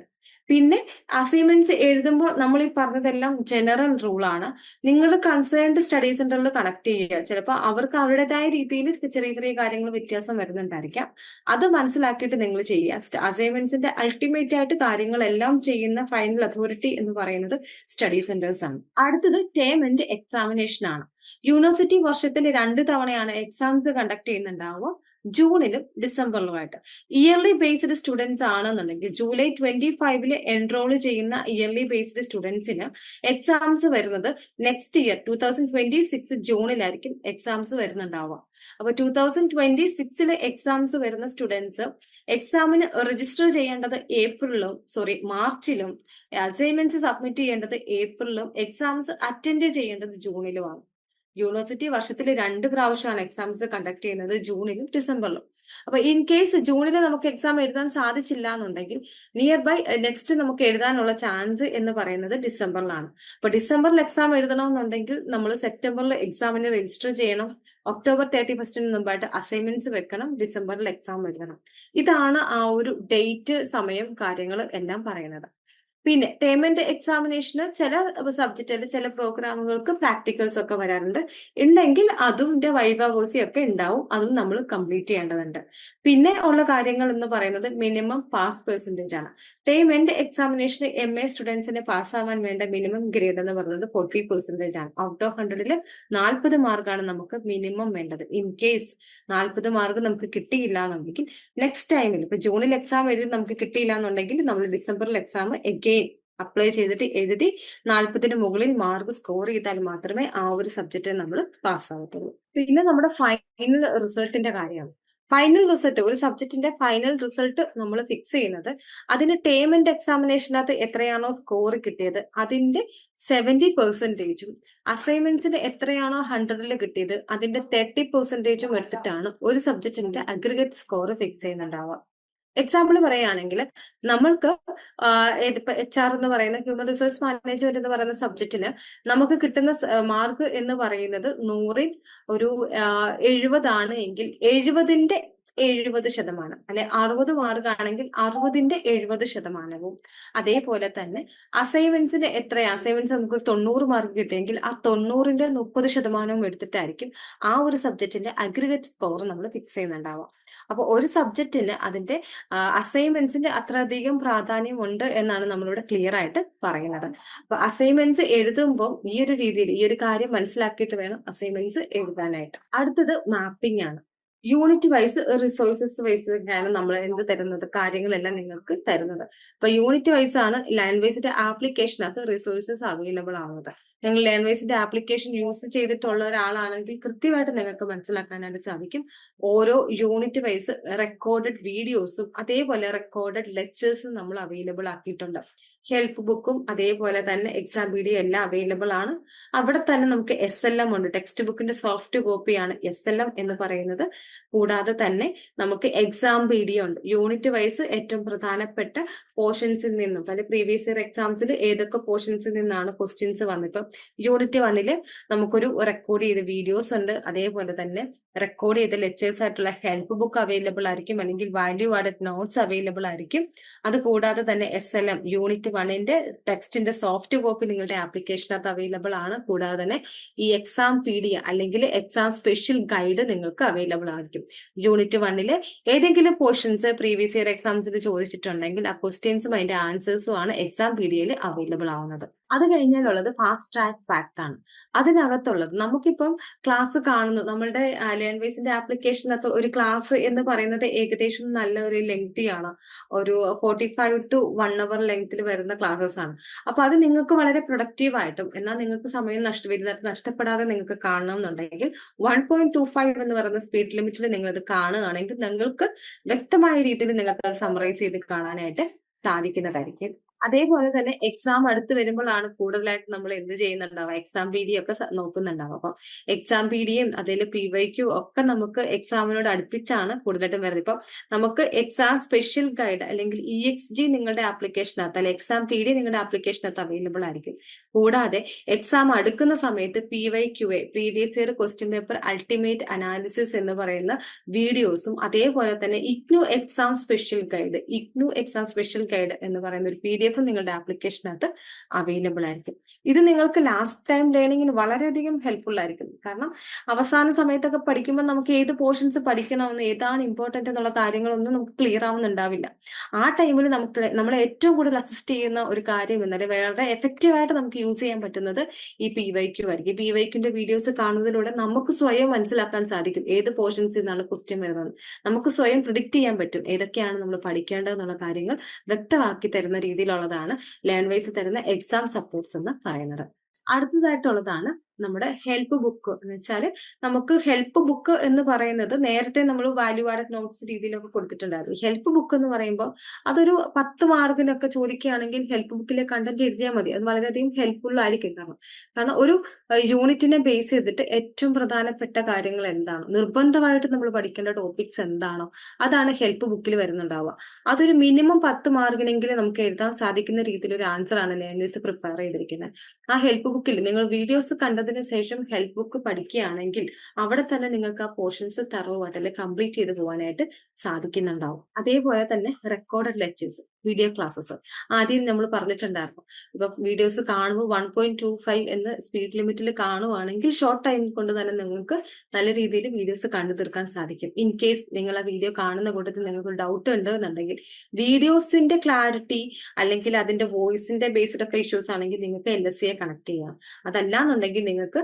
പിന്നെ അസൈൻമെന്റ്സ് എഴുതുമ്പോൾ നമ്മൾ ഈ പറഞ്ഞതെല്ലാം ജനറൽ റൂൾ ആണ്. നിങ്ങൾ കൺസേൺഡ് സ്റ്റഡി സെന്ററിൽ കണക്ട് ചെയ്യുക. ചിലപ്പോൾ അവർക്ക് അവരുടേതായ രീതിയിൽ ചെറിയ ചെറിയ കാര്യങ്ങൾ വ്യത്യാസം വരുന്നുണ്ടായിരിക്കാം. അത് മനസ്സിലാക്കിയിട്ട് നിങ്ങൾ ചെയ്യുക. അസൈൻമെന്റ്സിന്റെ അൾട്ടിമേറ്റ് ആയിട്ട് കാര്യങ്ങളെല്ലാം ചെയ്യുന്ന ഫൈനൽ അതോറിറ്റി എന്ന് പറയുന്നത് സ്റ്റഡി സെന്റേഴ്സ് ആണ്. അടുത്തത് ടേം ആൻഡ് എക്സാമിനേഷൻ ആണ്. യൂണിവേഴ്സിറ്റി വർഷത്തിൽ 2 തവണയാണ് എക്സാംസ് കണ്ടക്ട് ചെയ്യുന്നുണ്ടാവുക, ജൂണിലും ഡിസംബറിലുമായിട്ട്. ഇയർലി ബേസ്ഡ് സ്റ്റുഡൻസ് ആണെന്നുണ്ടെങ്കിൽ ജൂലൈ 25 എൻറോൾ ചെയ്യുന്ന ഇയർലി ബേസ്ഡ് സ്റ്റുഡൻസിന് എക്സാംസ് വരുന്നത് നെക്സ്റ്റ് ഇയർ 2026 ജൂണിലായിരിക്കും എക്സാംസ് വരുന്നുണ്ടാവുക. അപ്പൊ 2026 എക്സാംസ് വരുന്ന സ്റ്റുഡൻസ് എക്സാമിന് രജിസ്റ്റർ ചെയ്യേണ്ടത് മാർച്ചിലും, അസൈൻമെന്റ്സ് സബ്മിറ്റ് ചെയ്യേണ്ടത് ഏപ്രിലും, എക്സാംസ് അറ്റൻഡ് ചെയ്യേണ്ടത് ജൂണിലുമാണ്. യൂണിവേഴ്സിറ്റി വർഷത്തിൽ 2 പ്രാവശ്യമാണ് എക്സാംസ് കണ്ടക്ട് ചെയ്യുന്നത്, ജൂണിലും ഡിസംബറിലും. അപ്പൊ ഇൻ കേസ് ജൂണിൽ നമുക്ക് എക്സാം എഴുതാൻ സാധിച്ചില്ല എന്നുണ്ടെങ്കിൽ നിയർ ബൈ നെക്സ്റ്റ് നമുക്ക് എഴുതാനുള്ള ചാൻസ് എന്ന് പറയുന്നത് ഡിസംബറിലാണ്. അപ്പൊ ഡിസംബറിൽ എക്സാം എഴുതണമെന്നുണ്ടെങ്കിൽ നമ്മൾ സെപ്റ്റംബറിൽ എക്സാമിന് രജിസ്റ്റർ ചെയ്യണം, ഒക്ടോബർ 31 മുമ്പായിട്ട് അസൈൻമെന്റ്സ് വെക്കണം, ഡിസംബറിൽ എക്സാം എഴുതണം. ഇതാണ് ആ ഒരു ഡേറ്റ്, സമയം, കാര്യങ്ങൾ എല്ലാം പറയുന്നത്. പിന്നെ പേയ്മെന്റ് എക്സാമിനേഷന് ചില സബ്ജക്റ്റിൽ ചില പ്രോഗ്രാമുകൾക്ക് പ്രാക്ടിക്കൽസ് ഒക്കെ വരാറുണ്ട്. ഉണ്ടെങ്കിൽ അതിന്റെ വൈവാവോസി ഒക്കെ ഉണ്ടാവും, അതും നമ്മൾ കംപ്ലീറ്റ് ചെയ്യേണ്ടതുണ്ട്. പിന്നെ ഉള്ള കാര്യങ്ങൾ എന്ന് പറയുന്നത് മിനിമം പാസ് പെർസെന്റേജ് ആണ്. പേയ്മെന്റ് എക്സാമിനേഷന് MA സ്റ്റുഡൻസിന് പാസ്സാവാൻ വേണ്ട മിനിമം ഗ്രേഡ് എന്ന് പറയുന്നത് 40% ആണ്. ഔട്ട് ഓഫ് 100ൽ 40 മാർക്കാണ് നമുക്ക് മിനിമം വേണ്ടത്. ഇൻ കേസ് 40 മാർക്ക് നമുക്ക് കിട്ടിയില്ല എന്നുണ്ടെങ്കിൽ നെക്സ്റ്റ് ടൈമിൽ ഇപ്പൊ ജൂണിൽ എക്സാം എഴുതി നമുക്ക് കിട്ടിയില്ല എന്നുണ്ടെങ്കിൽ നമ്മൾ ഡിസംബറിൽ എക്സാം അപ്ലൈ ചെയ്തിട്ട് എഴുതി 40ന് മുകളിൽ മാർക്ക് സ്കോർ ചെയ്താൽ മാത്രമേ ആ ഒരു സബ്ജക്റ്റ് നമ്മൾ പാസ്സാവത്തുള്ളൂ. പിന്നെ നമ്മുടെ ഫൈനൽ റിസൾട്ടിന്റെ കാര്യമാണ്. ഫൈനൽ റിസൾട്ട്, ഒരു സബ്ജക്റ്റിന്റെ ഫൈനൽ റിസൾട്ട് നമ്മൾ ഫിക്സ് ചെയ്യുന്നത് അതിന് ടേം ആൻഡ് എക്സാമിനേഷനകത്ത് എത്രയാണോ സ്കോർ കിട്ടിയത് അതിന്റെ 70%, അസൈൻമെന്റ്സിന് എത്രയാണോ 100ൽ കിട്ടിയത് അതിന്റെ 30% എടുത്തിട്ടാണ് ഒരു സബ്ജക്റ്റിന്റെ അഗ്രിഗേറ്റ് സ്കോർ ഫിക്സ് ചെയ്യുന്നുണ്ടാവുക. എക്സാമ്പിൾ പറയുകയാണെങ്കിൽ നമ്മൾക്ക് HR എന്ന് പറയുന്ന ഹ്യൂമൻ റിസോഴ്സ് മാനേജ്മെന്റ് എന്ന് പറയുന്ന സബ്ജക്റ്റിന് നമുക്ക് കിട്ടുന്ന മാർക്ക് എന്ന് പറയുന്നത് 100ൽ ഒരു 70 ആണ് എങ്കിൽ 70ന്റെ 70%, അല്ലെ 60 മാർക്ക് ആണെങ്കിൽ 60ന്റെ 70%. അതേപോലെ തന്നെ അസൈൻമെന്റ്സിന് അസൈൻമെന്റ്സ് നമുക്ക് 90 മാർക്ക് കിട്ടിയെങ്കിൽ ആ 90ന്റെ 30% എടുത്തിട്ടായിരിക്കും ആ ഒരു സബ്ജക്റ്റിന്റെ അഗ്രിഗേറ്റ് സ്കോർ നമ്മൾ ഫിക്സ് ചെയ്യുന്നുണ്ടാവുക. അപ്പൊ ഒരു സബ്ജക്റ്റിന് അതിന്റെ അസൈൻമെന്റ്സിന്റെ അത്രയധികം പ്രാധാന്യമുണ്ട് എന്നാണ് നമ്മളിവിടെ ക്ലിയർ ആയിട്ട് പറയുന്നത്. അപ്പൊ അസൈൻമെന്റ്സ് എഴുതുമ്പോൾ ഈ ഒരു രീതിയിൽ ഈ ഒരു കാര്യം മനസ്സിലാക്കിയിട്ട് വേണം അസൈൻമെന്റ്സ് എഴുതാനായിട്ട്. അടുത്തത് മാപ്പിംഗ് ആണ്. യൂണിറ്റ് വൈസ്, റിസോഴ്സസ് വൈസ് ആണ് നമ്മൾ എന്ത് തരുന്നത്, കാര്യങ്ങളെല്ലാം നിങ്ങൾക്ക് തരുന്നത്. അപ്പൊ യൂണിറ്റ് വൈസ് ആണ് ലാൻഡ്വൈസിന്റെ ആപ്ലിക്കേഷനകത്ത് റിസോഴ്സസ് അവൈലബിൾ ആവുന്നത്. നിങ്ങൾ ലാൻഡ്വൈസിന്റെ ആപ്ലിക്കേഷൻ യൂസ് ചെയ്തിട്ടുള്ള ഒരാളാണെങ്കിൽ കൃത്യമായിട്ട് നിങ്ങൾക്ക് മനസ്സിലാക്കാനായിട്ട് സാധിക്കും. ഓരോ യൂണിറ്റ് വൈസ് റെക്കോർഡഡ് വീഡിയോസും അതേപോലെ റെക്കോർഡഡ് ലെക്ചേഴ്സും നമ്മൾ അവൈലബിൾ ആക്കിയിട്ടുണ്ട്. ഹെൽപ്പ് ബുക്കും അതേപോലെ തന്നെ എക്സാം വീഡിയോ എല്ലാം അവൈലബിൾ ആണ്. അവിടെ തന്നെ നമുക്ക് SLM ഉണ്ട്, ടെക്സ്റ്റ് ബുക്കിന്റെ സോഫ്റ്റ് കോപ്പിയാണ് SLM എന്ന് പറയുന്നത്. കൂടാതെ തന്നെ നമുക്ക് എക്സാം വീഡിയോ ഉണ്ട്. യൂണിറ്റ് വൈസ് ഏറ്റവും പ്രധാനപ്പെട്ട പോർഷൻസിൽ നിന്നും, പല പ്രീവിയസ് ഇയർ എക്സാംസിൽ ഏതൊക്കെ പോർഷൻസിൽ നിന്നാണ് ക്വസ്റ്റ്യൻസ് വന്നിപ്പം യൂണിറ്റ് 1 നമുക്കൊരു റെക്കോർഡ് ചെയ്ത വീഡിയോസ് ഉണ്ട്. അതേപോലെ തന്നെ റെക്കോർഡ് ചെയ്ത ലെക്ചേഴ്സ് ആയിട്ടുള്ള ഹെൽപ്പ് ബുക്ക് അവൈലബിൾ ആയിരിക്കും, അല്ലെങ്കിൽ വാല്യൂ ആഡഡ് നോട്ട്സ് അവൈലബിൾ ആയിരിക്കും. അത് കൂടാതെ തന്നെ SLM യൂണിറ്റ് 1ന്റെ ടെക്സ്റ്റിന്റെ സോഫ്റ്റ് കോപ്പി നിങ്ങളുടെ ആപ്ലിക്കേഷനകത്ത് അവൈലബിൾ ആണ്. കൂടാതെ തന്നെ ഈ എക്സാം PDF അല്ലെങ്കിൽ എക്സാം സ്പെഷ്യൽ ഗൈഡ് നിങ്ങൾക്ക് അവൈലബിൾ ആയിരിക്കും. യൂണിറ്റ് 1 ഏതെങ്കിലും പോർഷൻസ് പ്രീവിയസ് ഇയർ എക്സാംസിൽ ചോദിച്ചിട്ടുണ്ടെങ്കിൽ ആ ക്വസ്റ്റ്യൻസും അതിന്റെ ആൻസേഴ്സും ആണ് എക്സാം PDF അവൈലബിൾ ആവുന്നത്. അത് കഴിഞ്ഞാലുള്ളത് ഫാസ്റ്റ് ട്രാക്ക് ഫാക്ട് ആണ്. അതിനകത്തുള്ളത് നമുക്കിപ്പം ക്ലാസ് കാണുന്നു, നമ്മളുടെ ലേൺവേസിന്റെ ആപ്ലിക്കേഷനകത്ത് ഒരു ക്ലാസ് എന്ന് പറയുന്നത് ഏകദേശം നല്ല ഒരു ലെങ്തി ആണ്. ഒരു 45 to 1 hour ലെങ്ത്തിൽ വരുന്ന ക്ലാസ്സസ് ആണ്. അപ്പൊ അത് നിങ്ങൾക്ക് വളരെ പ്രൊഡക്റ്റീവ് ആയിട്ടും എന്നാൽ നിങ്ങൾക്ക് സമയം വലുതായിട്ട് നഷ്ടപ്പെടാതെ നിങ്ങൾക്ക് കാണണമെന്നുണ്ടെങ്കിൽ 1.25 എന്ന് പറയുന്ന സ്പീഡ് ലിമിറ്റിൽ നിങ്ങൾ ഇത് കാണുകയാണെങ്കിൽ നിങ്ങൾക്ക് വ്യക്തമായ രീതിയിൽ നിങ്ങൾക്ക് അത് സമറൈസ് ചെയ്ത് കാണാനായിട്ട് സാധിക്കുന്നതായിരിക്കും. അതേപോലെ തന്നെ എക്സാം അടുത്ത് വരുമ്പോഴാണ് കൂടുതലായിട്ട് നമ്മൾ എന്ത് ചെയ്യുന്നുണ്ടാവുക, എക്സാം പി ഡി ഒക്കെ നോക്കുന്നുണ്ടാവും. അപ്പം എക്സാം പി ഡിയും അതിൽ PYQ ഒക്കെ നമുക്ക് എക്സാമിനോട് അടുപ്പിച്ചാണ് കൂടുതലായിട്ടും വരുന്നത്. ഇപ്പം നമുക്ക് എക്സാം സ്പെഷ്യൽ ഗൈഡ് അല്ലെങ്കിൽ EXG നിങ്ങളുടെ ആപ്ലിക്കേഷനകത്ത് അല്ലെങ്കിൽ എക്സാം PD നിങ്ങളുടെ ആപ്ലിക്കേഷനകത്ത് അവൈലബിൾ ആയിരിക്കും. കൂടാതെ എക്സാം അടുക്കുന്ന സമയത്ത് PYQA previous year question paper ultimate analysis എന്ന് പറയുന്ന വീഡിയോസും അതേപോലെ തന്നെ ഇഗ്നു എക്സാം സ്പെഷ്യൽ ഗൈഡ് എന്ന് പറയുന്ന ഒരു PDF നിങ്ങളുടെ ആപ്ലിക്കേഷനകത്ത് അവൈലബിൾ ആയിരിക്കും. ഇത് നിങ്ങൾക്ക് ലാസ്റ്റ് ടൈം ലേണിംഗിന് വളരെയധികം ഹെൽപ്ഫുൾ ആയിരിക്കും. കാരണം അവസാന സമയത്തൊക്കെ പഠിക്കുമ്പോൾ നമുക്ക് ഏത് പോർഷൻസ് പഠിക്കണമെന്ന്, ഏതാണ് ഇമ്പോർട്ടന്റ് എന്നുള്ള കാര്യങ്ങളൊന്നും നമുക്ക് ക്ലിയർ ആവുന്നുണ്ടാവില്ല. ആ ടൈമിൽ നമ്മളെ ഏറ്റവും കൂടുതൽ അസിസ്റ്റ് ചെയ്യുന്ന ഒരു കാര്യം എന്നാൽ വളരെ എഫക്റ്റീവ് ആയിട്ട് നമുക്ക് യൂസ് ചെയ്യാൻ പറ്റുന്നത് ഈ PYQ ആയിരിക്കും. PYQന്റെ വീഡിയോസ് കാണുന്നതിലൂടെ നമുക്ക് സ്വയം മനസ്സിലാക്കാൻ സാധിക്കും ഏത് പോർഷൻസിൽ നിന്നാണ് ക്വസ്റ്റ്യൻ വരുന്നത്. നമുക്ക് സ്വയം പ്രിഡിക്റ്റ് ചെയ്യാൻ പറ്റും ഏതൊക്കെയാണ് നമ്മൾ പഠിക്കേണ്ടതെന്നുള്ള കാര്യങ്ങൾ വ്യക്തമാക്കി തരുന്ന രീതിയിലുള്ളതാണ് ലേൺവൈസ് തരുന്ന എക്സാം സപ്പോർട്ട്സ് എന്ന് പറയുന്നത്. അടുത്തതായിട്ടുള്ളതാണ് നമ്മുടെ ഹെൽപ്പ് ബുക്ക് എന്ന് വെച്ചാൽ നമുക്ക് ഹെൽപ്പ് ബുക്ക് എന്ന് പറയുന്നത് നേരത്തെ നമ്മൾ വാല്യൂ ആഡഡ് നോട്ട്സ് രീതിയിലൊക്കെ കൊടുത്തിട്ടുണ്ടായിരുന്നു. ഹെൽപ്പ് ബുക്ക് എന്ന് പറയുമ്പോൾ അതൊരു 10 മാർക്കിനൊക്കെ ചോദിക്കുകയാണെങ്കിൽ ഹെൽപ്പ് ബുക്കിലെ കണ്ടന്റ് എഴുതിയാൽ മതി. അത് വളരെയധികം ഹെൽപ്ഫുൾ ആയിരിക്കും. കാരണം ഒരു യൂണിറ്റിനെ ബേസ് ചെയ്തിട്ട് ഏറ്റവും പ്രധാനപ്പെട്ട കാര്യങ്ങൾ എന്താണ്, നിർബന്ധമായിട്ട് നമ്മൾ പഠിക്കേണ്ട ടോപ്പിക്സ് എന്താണോ അതാണ് ഹെൽപ്പ് ബുക്കിൽ വരുന്നുണ്ടാവുക. അതൊരു മിനിമം 10 മാർക്കിനെങ്കിലും നമുക്ക് എഴുതാൻ സാധിക്കുന്ന രീതിയിൽ ഒരു ആൻസർ ആണ് ലേണേഴ്സ് പ്രിപ്പയർ ചെയ്തിരിക്കുന്നത്. ആ ഹെൽപ്പ് ബുക്കിൽ നിങ്ങൾ വീഡിയോസ് കണ്ടതിന് ശേഷം ഹെൽപ്പ് ബുക്ക് പഠിക്കുകയാണെങ്കിൽ അവിടെ തന്നെ നിങ്ങൾക്ക് ആ പോർഷൻസ് തറവായിട്ട് അല്ലെങ്കിൽ കംപ്ലീറ്റ് ചെയ്ത് പോകാനായിട്ട് സാധിക്കുന്നുണ്ടാവും. അതേപോലെ തന്നെ റെക്കോർഡഡ് ലെക്ചേഴ്സ്, വീഡിയോ ക്ലാസ്സസ് ആദ്യം നമ്മൾ പറഞ്ഞിട്ടുണ്ടായിരുന്നു. ഇപ്പൊ വീഡിയോസ് കാണുമ്പോൾ 1.25 എന്ന് സ്പീഡ് ലിമിറ്റിൽ കാണുവാണെങ്കിൽ ഷോർട്ട് ടൈം കൊണ്ട് തന്നെ നിങ്ങൾക്ക് നല്ല രീതിയിൽ വീഡിയോസ് കണ്ടു തീർക്കാൻ സാധിക്കും. ഇൻ കേസ് നിങ്ങൾ ആ വീഡിയോ കാണുന്ന കൂട്ടത്തിൽ നിങ്ങൾക്ക് ഡൗട്ട് ഉണ്ട് എന്നുണ്ടെങ്കിൽ വീഡിയോസിന്റെ ക്ലാരിറ്റി അല്ലെങ്കിൽ അതിന്റെ വോയിസിന്റെ ബേസ്ഡ് ഒക്കെ ഇഷ്യൂസ് ആണെങ്കിൽ നിങ്ങൾക്ക് LSA കണക്ട് ചെയ്യാം. അതല്ലാന്നുണ്ടെങ്കിൽ നിങ്ങൾക്ക്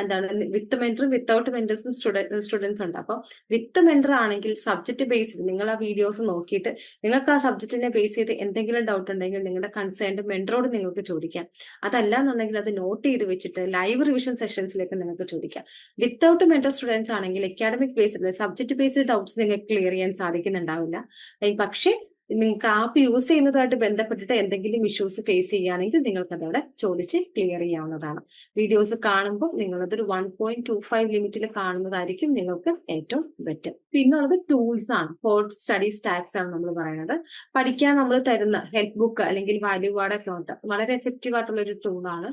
എന്താണ് വിത്ത് മെന്ററും വിത്തൗട്ട് മെന്റേഴ്സും സ്റ്റുഡൻസ് ഉണ്ട്. അപ്പൊ വിത്ത് മെന്റർ ആണെങ്കിൽ സബ്ജക്ട് ബേസ്ഡ് നിങ്ങൾ ആ വീഡിയോസ് നോക്കിയിട്ട് നിങ്ങൾക്ക് ആ സബ്ജക്റ്റിനെ ബേസ് ചെയ്ത് എന്തെങ്കിലും ഡൗട്ട് ഉണ്ടെങ്കിൽ നിങ്ങളുടെ കൺസേൺഡ് മെന്ററോട് നിങ്ങൾക്ക് ചോദിക്കാം. അതല്ല എന്നുണ്ടെങ്കിൽ അത് നോട്ട് ചെയ്ത് വെച്ചിട്ട് ലൈവ് റിവിഷൻ സെഷൻസിലേക്ക് നിങ്ങൾക്ക് ചോദിക്കാം. വിത്തൗട്ട് മെന്റർ സ്റ്റുഡൻസ് ആണെങ്കിൽ academic based subject based doubts നിങ്ങൾക്ക് ക്ലിയർ ചെയ്യാൻ സാധിക്കുന്നുണ്ടാവില്ല. പക്ഷേ നിങ്ങൾക്ക് ആപ്പ് യൂസ് ചെയ്യുന്നതായിട്ട് ബന്ധപ്പെട്ടിട്ട് എന്തെങ്കിലും ഇഷ്യൂസ് ഫേസ് ചെയ്യുകയാണെങ്കിൽ നിങ്ങൾക്ക് അതവിടെ ചോദിച്ച് ക്ലിയർ ചെയ്യാവുന്നതാണ്. വീഡിയോസ് കാണുമ്പോൾ നിങ്ങളതൊരു 1.25 ലിമിറ്റിൽ കാണുന്നതായിരിക്കും നിങ്ങൾക്ക് ഏറ്റവും ബെറ്റർ. പിന്നുള്ളത് ടൂൾസ് ആണ്. ഫോർ സ്റ്റഡി സ്റ്റാക്സ് ആണ് നമ്മൾ പറയുന്നത്. പഠിക്കാൻ നമ്മൾ തരുന്ന ഹെൽപ്പ് ബുക്ക് അല്ലെങ്കിൽ വാല്യൂ ആഡഡ് നോട്ട് വളരെ എഫക്റ്റീവ് ആയിട്ടുള്ള ഒരു ടൂളാണ്.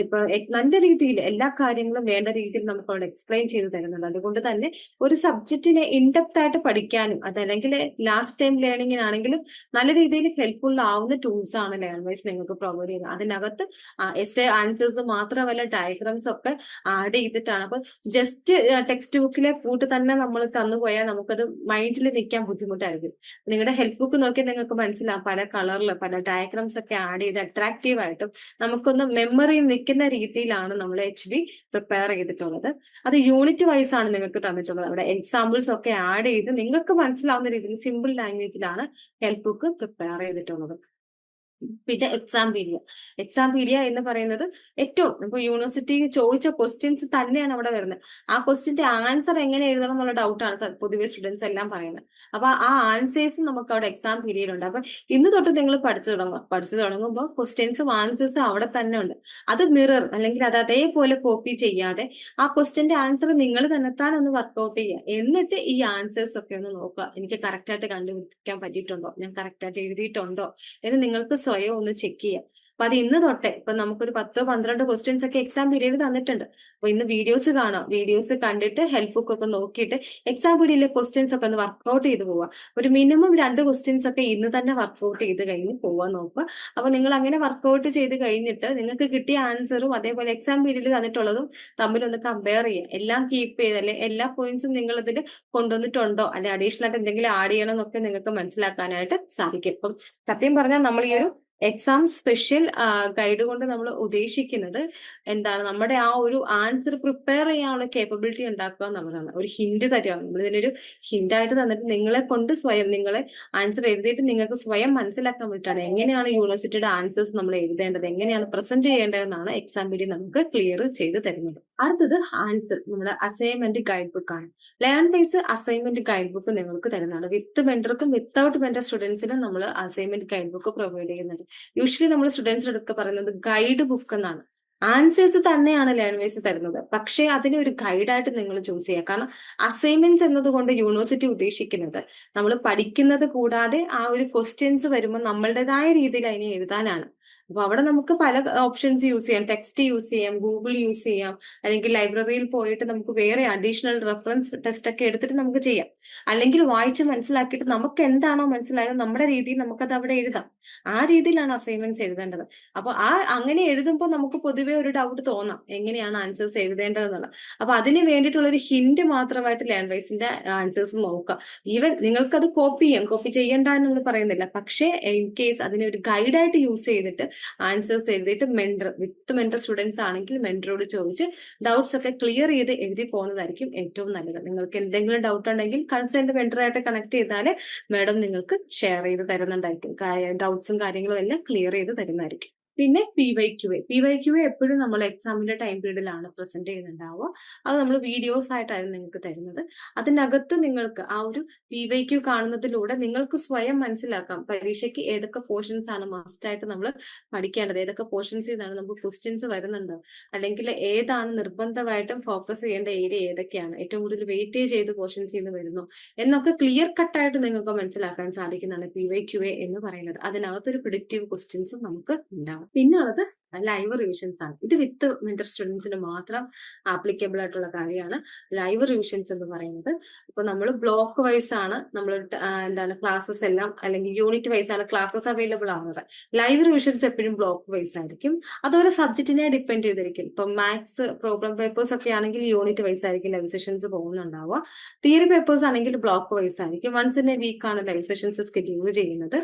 ഇപ്പൊ നല്ല രീതിയിൽ എല്ലാ കാര്യങ്ങളും വേണ്ട രീതിയിൽ നമുക്ക് അവിടെ എക്സ്പ്ലെയിൻ ചെയ്ത് തരുന്നുണ്ട്. അതുകൊണ്ട് തന്നെ ഒരു സബ്ജക്റ്റിനെ ഇൻഡെപ്ത് ആയിട്ട് പഠിക്കാനും അതല്ലെങ്കിൽ ലാസ്റ്റ് ടൈം ലേണിംഗിനാണെങ്കിലും നല്ല രീതിയിൽ ഹെൽപ്ഫുൾ ആവുന്ന ടൂൾസ് ആണ് ലേൺവൈസ് നിങ്ങൾക്ക് പ്രൊവൈഡ് ചെയ്യുന്നത്. അതിനകത്ത് എസ്സേ ആൻസേഴ്സ് മാത്രമല്ല ഡയഗ്രാംസ് ഒക്കെ ആഡ് ചെയ്തിട്ടാണ്. അപ്പൊ ജസ്റ്റ് ടെക്സ്റ്റ് ബുക്കിലെ കൂട്ട് തന്നെ നമ്മൾ തന്നുപോയാൽ നമുക്കത് മൈൻഡിൽ നിൽക്കാൻ ബുദ്ധിമുട്ടായിരിക്കും. നിങ്ങളുടെ ഹെൽപ്പ് ബുക്ക് നോക്കിയാൽ നിങ്ങൾക്ക് മനസ്സിലാവും പല കളറിൽ പല ഡയഗ്രാംസ് ഒക്കെ ആഡ് ചെയ്ത് അട്രാക്റ്റീവ് ആയിട്ടും നമുക്കൊന്ന് മെമ്മറിയിൽ നിൽക്കുന്ന രീതിയിലാണ് നമ്മൾ HB പ്രിപ്പയർ ചെയ്തിട്ടുള്ളത്. അത് യൂണിറ്റ് വൈസ് ആണ് നിങ്ങൾക്ക് തന്നിട്ടുള്ളത്. അവിടെ എക്സാമ്പിൾസ് ഒക്കെ ആഡ് ചെയ്ത് നിങ്ങൾക്ക് മനസ്സിലാവുന്ന രീതിയിൽ സിമ്പിൾ ലാംഗ്വേജിലാണ് ഹെൽപ്പ് ബുക്ക് പ്രിപ്പയർ ചെയ്തിട്ടുള്ളത്. പിന്നെ എക്സാം പീഡിയ എന്ന് പറയുന്നത് ഏറ്റവും ഇപ്പൊ യൂണിവേഴ്സിറ്റി ചോദിച്ച ക്വസ്റ്റ്യൻസ് തന്നെയാണ് അവിടെ വരുന്നത്. ആ ക്വസ്റ്റ്യന്റെ ആൻസർ എങ്ങനെ എഴുതണം എന്നുള്ള ഡൗട്ടാണ് പൊതുവെ സ്റ്റുഡൻസ് എല്ലാം പറയുന്നത്. അപ്പൊ ആ ആൻസേഴ്സ് നമുക്ക് അവിടെ എക്സാം പീഡിയയിലുണ്ട്. അപ്പൊ ഇന്ന് തൊട്ട് നിങ്ങൾ പഠിച്ചു തുടങ്ങുമ്പോൾ ക്വസ്റ്റ്യൻസും ആൻസേഴ്സും അവിടെ തന്നെ ഉണ്ട്. അത് മിറർ അല്ലെങ്കിൽ അത് അതേപോലെ കോപ്പി ചെയ്യാതെ ആ ക്വസ്റ്റ്യന്റെ ആൻസർ നിങ്ങൾ തന്നെത്താൻ ഒന്ന് വർക്ക്ഔട്ട് ചെയ്യുക. എന്നിട്ട് ഈ ആൻസേഴ്സ് ഒക്കെ ഒന്ന് നോക്കുക. എനിക്ക് കറക്റ്റ് ആയിട്ട് കണ്ടുപിടിക്കാൻ പറ്റിയിട്ടുണ്ടോ, ഞാൻ കറക്റ്റ് ആയിട്ട് എഴുതിയിട്ടുണ്ടോ എന്ന് നിങ്ങൾക്ക് സ്വയം ഒന്ന് ചെക്ക് ചെയ്യാം. അപ്പൊ അത് ഇന്ന് തൊട്ടേ ഇപ്പൊ നമുക്കൊരു 10-12 ക്വസ്റ്റ്യൻസ് ഒക്കെ എക്സാം പീരീഡ് തന്നിട്ടുണ്ട്. അപ്പൊ ഇന്ന് വീഡിയോസ് കാണാം. വീഡിയോസ് കണ്ടിട്ട് ഹെൽപ്പ് ബുക്ക് ഒക്കെ നോക്കിയിട്ട് എക്സാം പീരീഡിലെ ക്വസ്റ്റ്യൻസ് ഒക്കെ ഒന്ന് വർക്ക്ഔട്ട് ചെയ്ത് പോവാം. ഒരു മിനിമം 2 ക്വസ്റ്റ്യൻസ് ഒക്കെ ഇന്ന് തന്നെ വർക്ക്ഔട്ട് ചെയ്ത് കഴിഞ്ഞ് പോവാൻ നോക്കുക. അപ്പൊ നിങ്ങൾ അങ്ങനെ വർക്ക്ഔട്ട് ചെയ്ത് കഴിഞ്ഞിട്ട് നിങ്ങൾക്ക് കിട്ടിയ ആൻസറും അതേപോലെ എക്സാം പീരീഡിൽ തന്നിട്ടുള്ളതും തമ്മിലൊന്ന് കമ്പയർ ചെയ്യുക. എല്ലാം കീപ്പ് ചെയ്ത് അല്ലെ എല്ലാ പോയിന്റ്സും നിങ്ങൾ ഇതിൽ കൊണ്ടുവന്നിട്ടുണ്ടോ അല്ലെ അഡീഷണൽ ആയിട്ട് എന്തെങ്കിലും ആഡ് ചെയ്യണം എന്നൊക്കെ നിങ്ങൾക്ക് മനസ്സിലാക്കാനായിട്ട് സാധിക്കും. ഇപ്പം സത്യം പറഞ്ഞാൽ നമ്മൾ ഈ ഒരു എക്സാം സ്പെഷ്യൽ ഗൈഡ് കൊണ്ട് നമ്മൾ ഉദ്ദേശിക്കുന്നത് എന്താണ്, നമ്മുടെ ആ ഒരു ആൻസർ പ്രിപ്പയർ ചെയ്യാനുള്ള കേപ്പബിലിറ്റി ഉണ്ടാക്കുക എന്നുള്ളതാണ്. ഒരു ഹിന്റ് തരികയാണ്, നമ്മൾ ഇതിനൊരു ഹിന്റായിട്ട് തന്നിട്ട് നിങ്ങളെ കൊണ്ട് സ്വയം നിങ്ങളെ ആൻസർ എഴുതിയിട്ട് നിങ്ങൾക്ക് സ്വയം മനസ്സിലാക്കാൻ വേണ്ടിയിട്ടാണ് എങ്ങനെയാണ് യൂണിവേഴ്സിറ്റിയുടെ ആൻസേഴ്സ് നമ്മൾ എഴുതേണ്ടത്, എങ്ങനെയാണ് പ്രസന്റ് ചെയ്യേണ്ടതെന്നാണ് എക്സാം വേണ്ടി നമുക്ക് ക്ലിയർ ചെയ്ത് തരുന്നത്. അടുത്തത് ആൻസർ നമ്മുടെ അസൈൻമെന്റ് ഗൈഡ് ബുക്ക് ആണ്. Learn base assignment guide book നിങ്ങൾക്ക് തരുന്നതാണ്. വിത്ത് മെന്റർക്കും വിത്തൗട്ട് മെന്റർ സ്റ്റുഡൻസിനും നമ്മൾ അസൈൻമെന്റ് ഗൈഡ് ബുക്ക് പ്രൊവൈഡ് ചെയ്യുന്നുണ്ട്. യൂഷ്വലി നമ്മൾ സ്റ്റുഡൻസിനടുത്ത് പറയുന്നത് ഗൈഡ് ബുക്ക് എന്നാണ്. ആൻസേഴ്സ് തന്നെയാണ് ലേൺ ബേസ് തരുന്നത്, പക്ഷേ അതിനെ ഒരു ഗൈഡായിട്ട് നിങ്ങൾ ചൂസ് ചെയ്യുക. കാരണം അസൈൻമെന്റ്സ് എന്നതുകൊണ്ട് യൂണിവേഴ്സിറ്റി ഉദ്ദേശിക്കുന്നത് നമ്മൾ പഠിക്കുന്നത് കൂടാതെ ആ ഒരു ക്വസ്റ്റ്യൻസ് വരുമ്പോൾ നമ്മളുടേതായ രീതിയിൽ അതിനെ എഴുതാനാണ്. അപ്പൊ അവിടെ നമുക്ക് പല ഓപ്ഷൻസ് യൂസ് ചെയ്യാം. ടെക്സ്റ്റ് യൂസ് ചെയ്യാം, ഗൂഗിൾ യൂസ് ചെയ്യാം, അല്ലെങ്കിൽ ലൈബ്രറിയിൽ പോയിട്ട് നമുക്ക് വേറെ അഡീഷണൽ റെഫറൻസ് ടെസ്റ്റ് ഒക്കെ എടുത്തിട്ട് നമുക്ക് ചെയ്യാം. അല്ലെങ്കിൽ വായിച്ച് മനസ്സിലാക്കിയിട്ട് നമുക്ക് എന്താണോ മനസ്സിലായത് നമ്മുടെ രീതിയിൽ നമുക്കത് അവിടെ എഴുതാം. ആ രീതിയിലാണ് അസൈൻമെന്റ്സ് എഴുതേണ്ടത്. അപ്പൊ അങ്ങനെ എഴുതുമ്പോൾ നമുക്ക് പൊതുവേ ഒരു ഡൗട്ട് തോന്നാം, എങ്ങനെയാണ് ആൻസേഴ്സ് എഴുതേണ്ടതെന്നുള്ളത്. അപ്പൊ അതിന് വേണ്ടിയിട്ടുള്ള ഒരു ഹിന്റ് മാത്രമായിട്ട് ലേൺ വൈസിന്റെ ആൻസേഴ്സ് നോക്കുക. ഈവൻ നിങ്ങൾക്കത് കോപ്പി ചെയ്യാം, കോപ്പി ചെയ്യണ്ട എന്ന് പറയുന്നില്ല. പക്ഷേ ഇൻ കേസ് അതിനെ ഒരു ഗൈഡായിട്ട് യൂസ് ചെയ്തിട്ട് ആൻസേഴ്സ് എഴുതിയിട്ട് വിത്ത് മെന്റർ സ്റ്റുഡൻസ് ആണെങ്കിൽ മെന്ററോട് ചോദിച്ച് ഡൗട്ട്സ് ഒക്കെ ക്ലിയർ ചെയ്ത് എഴുതി പോകുന്നതായിരിക്കും ഏറ്റവും നല്ലത്. നിങ്ങൾക്ക് എന്തെങ്കിലും ഡൗട്ട് ഉണ്ടെങ്കിൽ കൺസേൺഡ് മെന്ററായിട്ട് കണക്ട് ചെയ്താൽ മാഡം നിങ്ങൾക്ക് ഷെയർ ചെയ്ത് തരുന്നുണ്ടായിരിക്കും. ഡൗട്ട്സും കാര്യങ്ങളും എല്ലാം ക്ലിയർ ചെയ്ത് തരുന്നതായിരിക്കും. പിന്നെ PYQA എപ്പോഴും നമ്മൾ എക്സാമിന്റെ ടൈം പീരീഡിലാണ് പ്രസന്റ് ചെയ്യുന്നുണ്ടാവുക. അത് നമ്മൾ വീഡിയോസ് ആയിട്ടായിരുന്നു നിങ്ങൾക്ക് തരുന്നത്. അതിനകത്ത് നിങ്ങൾക്ക് ആ ഒരു PYQ കാണുന്നതിലൂടെ നിങ്ങൾക്ക് സ്വയം മനസ്സിലാക്കാം പരീക്ഷയ്ക്ക് ഏതൊക്കെ പോർഷൻസ് ആണ് മസ്റ്റ് ആയിട്ട് നമ്മൾ പഠിക്കേണ്ടത്, ഏതൊക്കെ പോർഷൻസ് ചെയ്താണ് നമുക്ക് ക്വസ്റ്റ്യൻസ് വരുന്നുണ്ടോ, അല്ലെങ്കിൽ ഏതാണ് നിർബന്ധമായിട്ടും ഫോക്കസ് ചെയ്യേണ്ട ഏരിയ ഏതൊക്കെയാണ്, ഏറ്റവും കൂടുതൽ വെയിറ്റേജ് ചെയ്ത് പോർഷൻസ് നിന്ന് വരുന്നു എന്നൊക്കെ ക്ലിയർ കട്ടായിട്ട് നിങ്ങൾക്ക് മനസ്സിലാക്കാൻ സാധിക്കുന്നതാണ് PYQA എന്ന് പറയുന്നത്. അതിനകത്തൊരു പ്രിഡിക്റ്റീവ് ക്വസ്റ്റ്യൻസും നമുക്ക് ഉണ്ടാവും. പിന്നെ ഉള്ളത് ലൈവ് റിവിഷൻസ് ആണ്. ഇത് വിത്ത് മെന്റർ സ്റ്റുഡൻസിന് മാത്രം ആപ്ലിക്കബിൾ ആയിട്ടുള്ള കാര്യമാണ് ലൈവ് റിവിഷൻസ് എന്ന് പറയുന്നത്. ഇപ്പൊ നമ്മൾ ബ്ലോക്ക് വൈസ് ആണ് നമ്മൾ എന്താണ് ക്ലാസ്സസ് എല്ലാം, അല്ലെങ്കിൽ യൂണിറ്റ് വൈസ് ആണ് ക്ലാസ്സസ് അവൈലബിൾ ആവുന്നത്. ലൈവ് റിവിഷൻസ് എപ്പോഴും ബ്ലോക്ക് വൈസ് ആയിരിക്കും. അതുപോലെ സബ്ജക്റ്റിനെ ഡിപ്പെൻഡ് ചെയ്തിരിക്കും. ഇപ്പൊ മാത്സ് പ്രോബ്ലം പേപ്പേഴ്സ് ഒക്കെ ആണെങ്കിൽ യൂണിറ്റ് വൈസ് ആയിരിക്കും ലൈവ് സെഷൻസ് പോകുന്നുണ്ടാവുക. തിയറി പേപ്പേഴ്സ് ആണെങ്കിൽ ബ്ലോക്ക് വൈസ് ആയിരിക്കും. വൺസ് ഇൻ എ വീക്ക് ആണ് ലൈവ് സെഷൻസ് സ്കെഡ്യൂൾ ചെയ്യുന്നത്.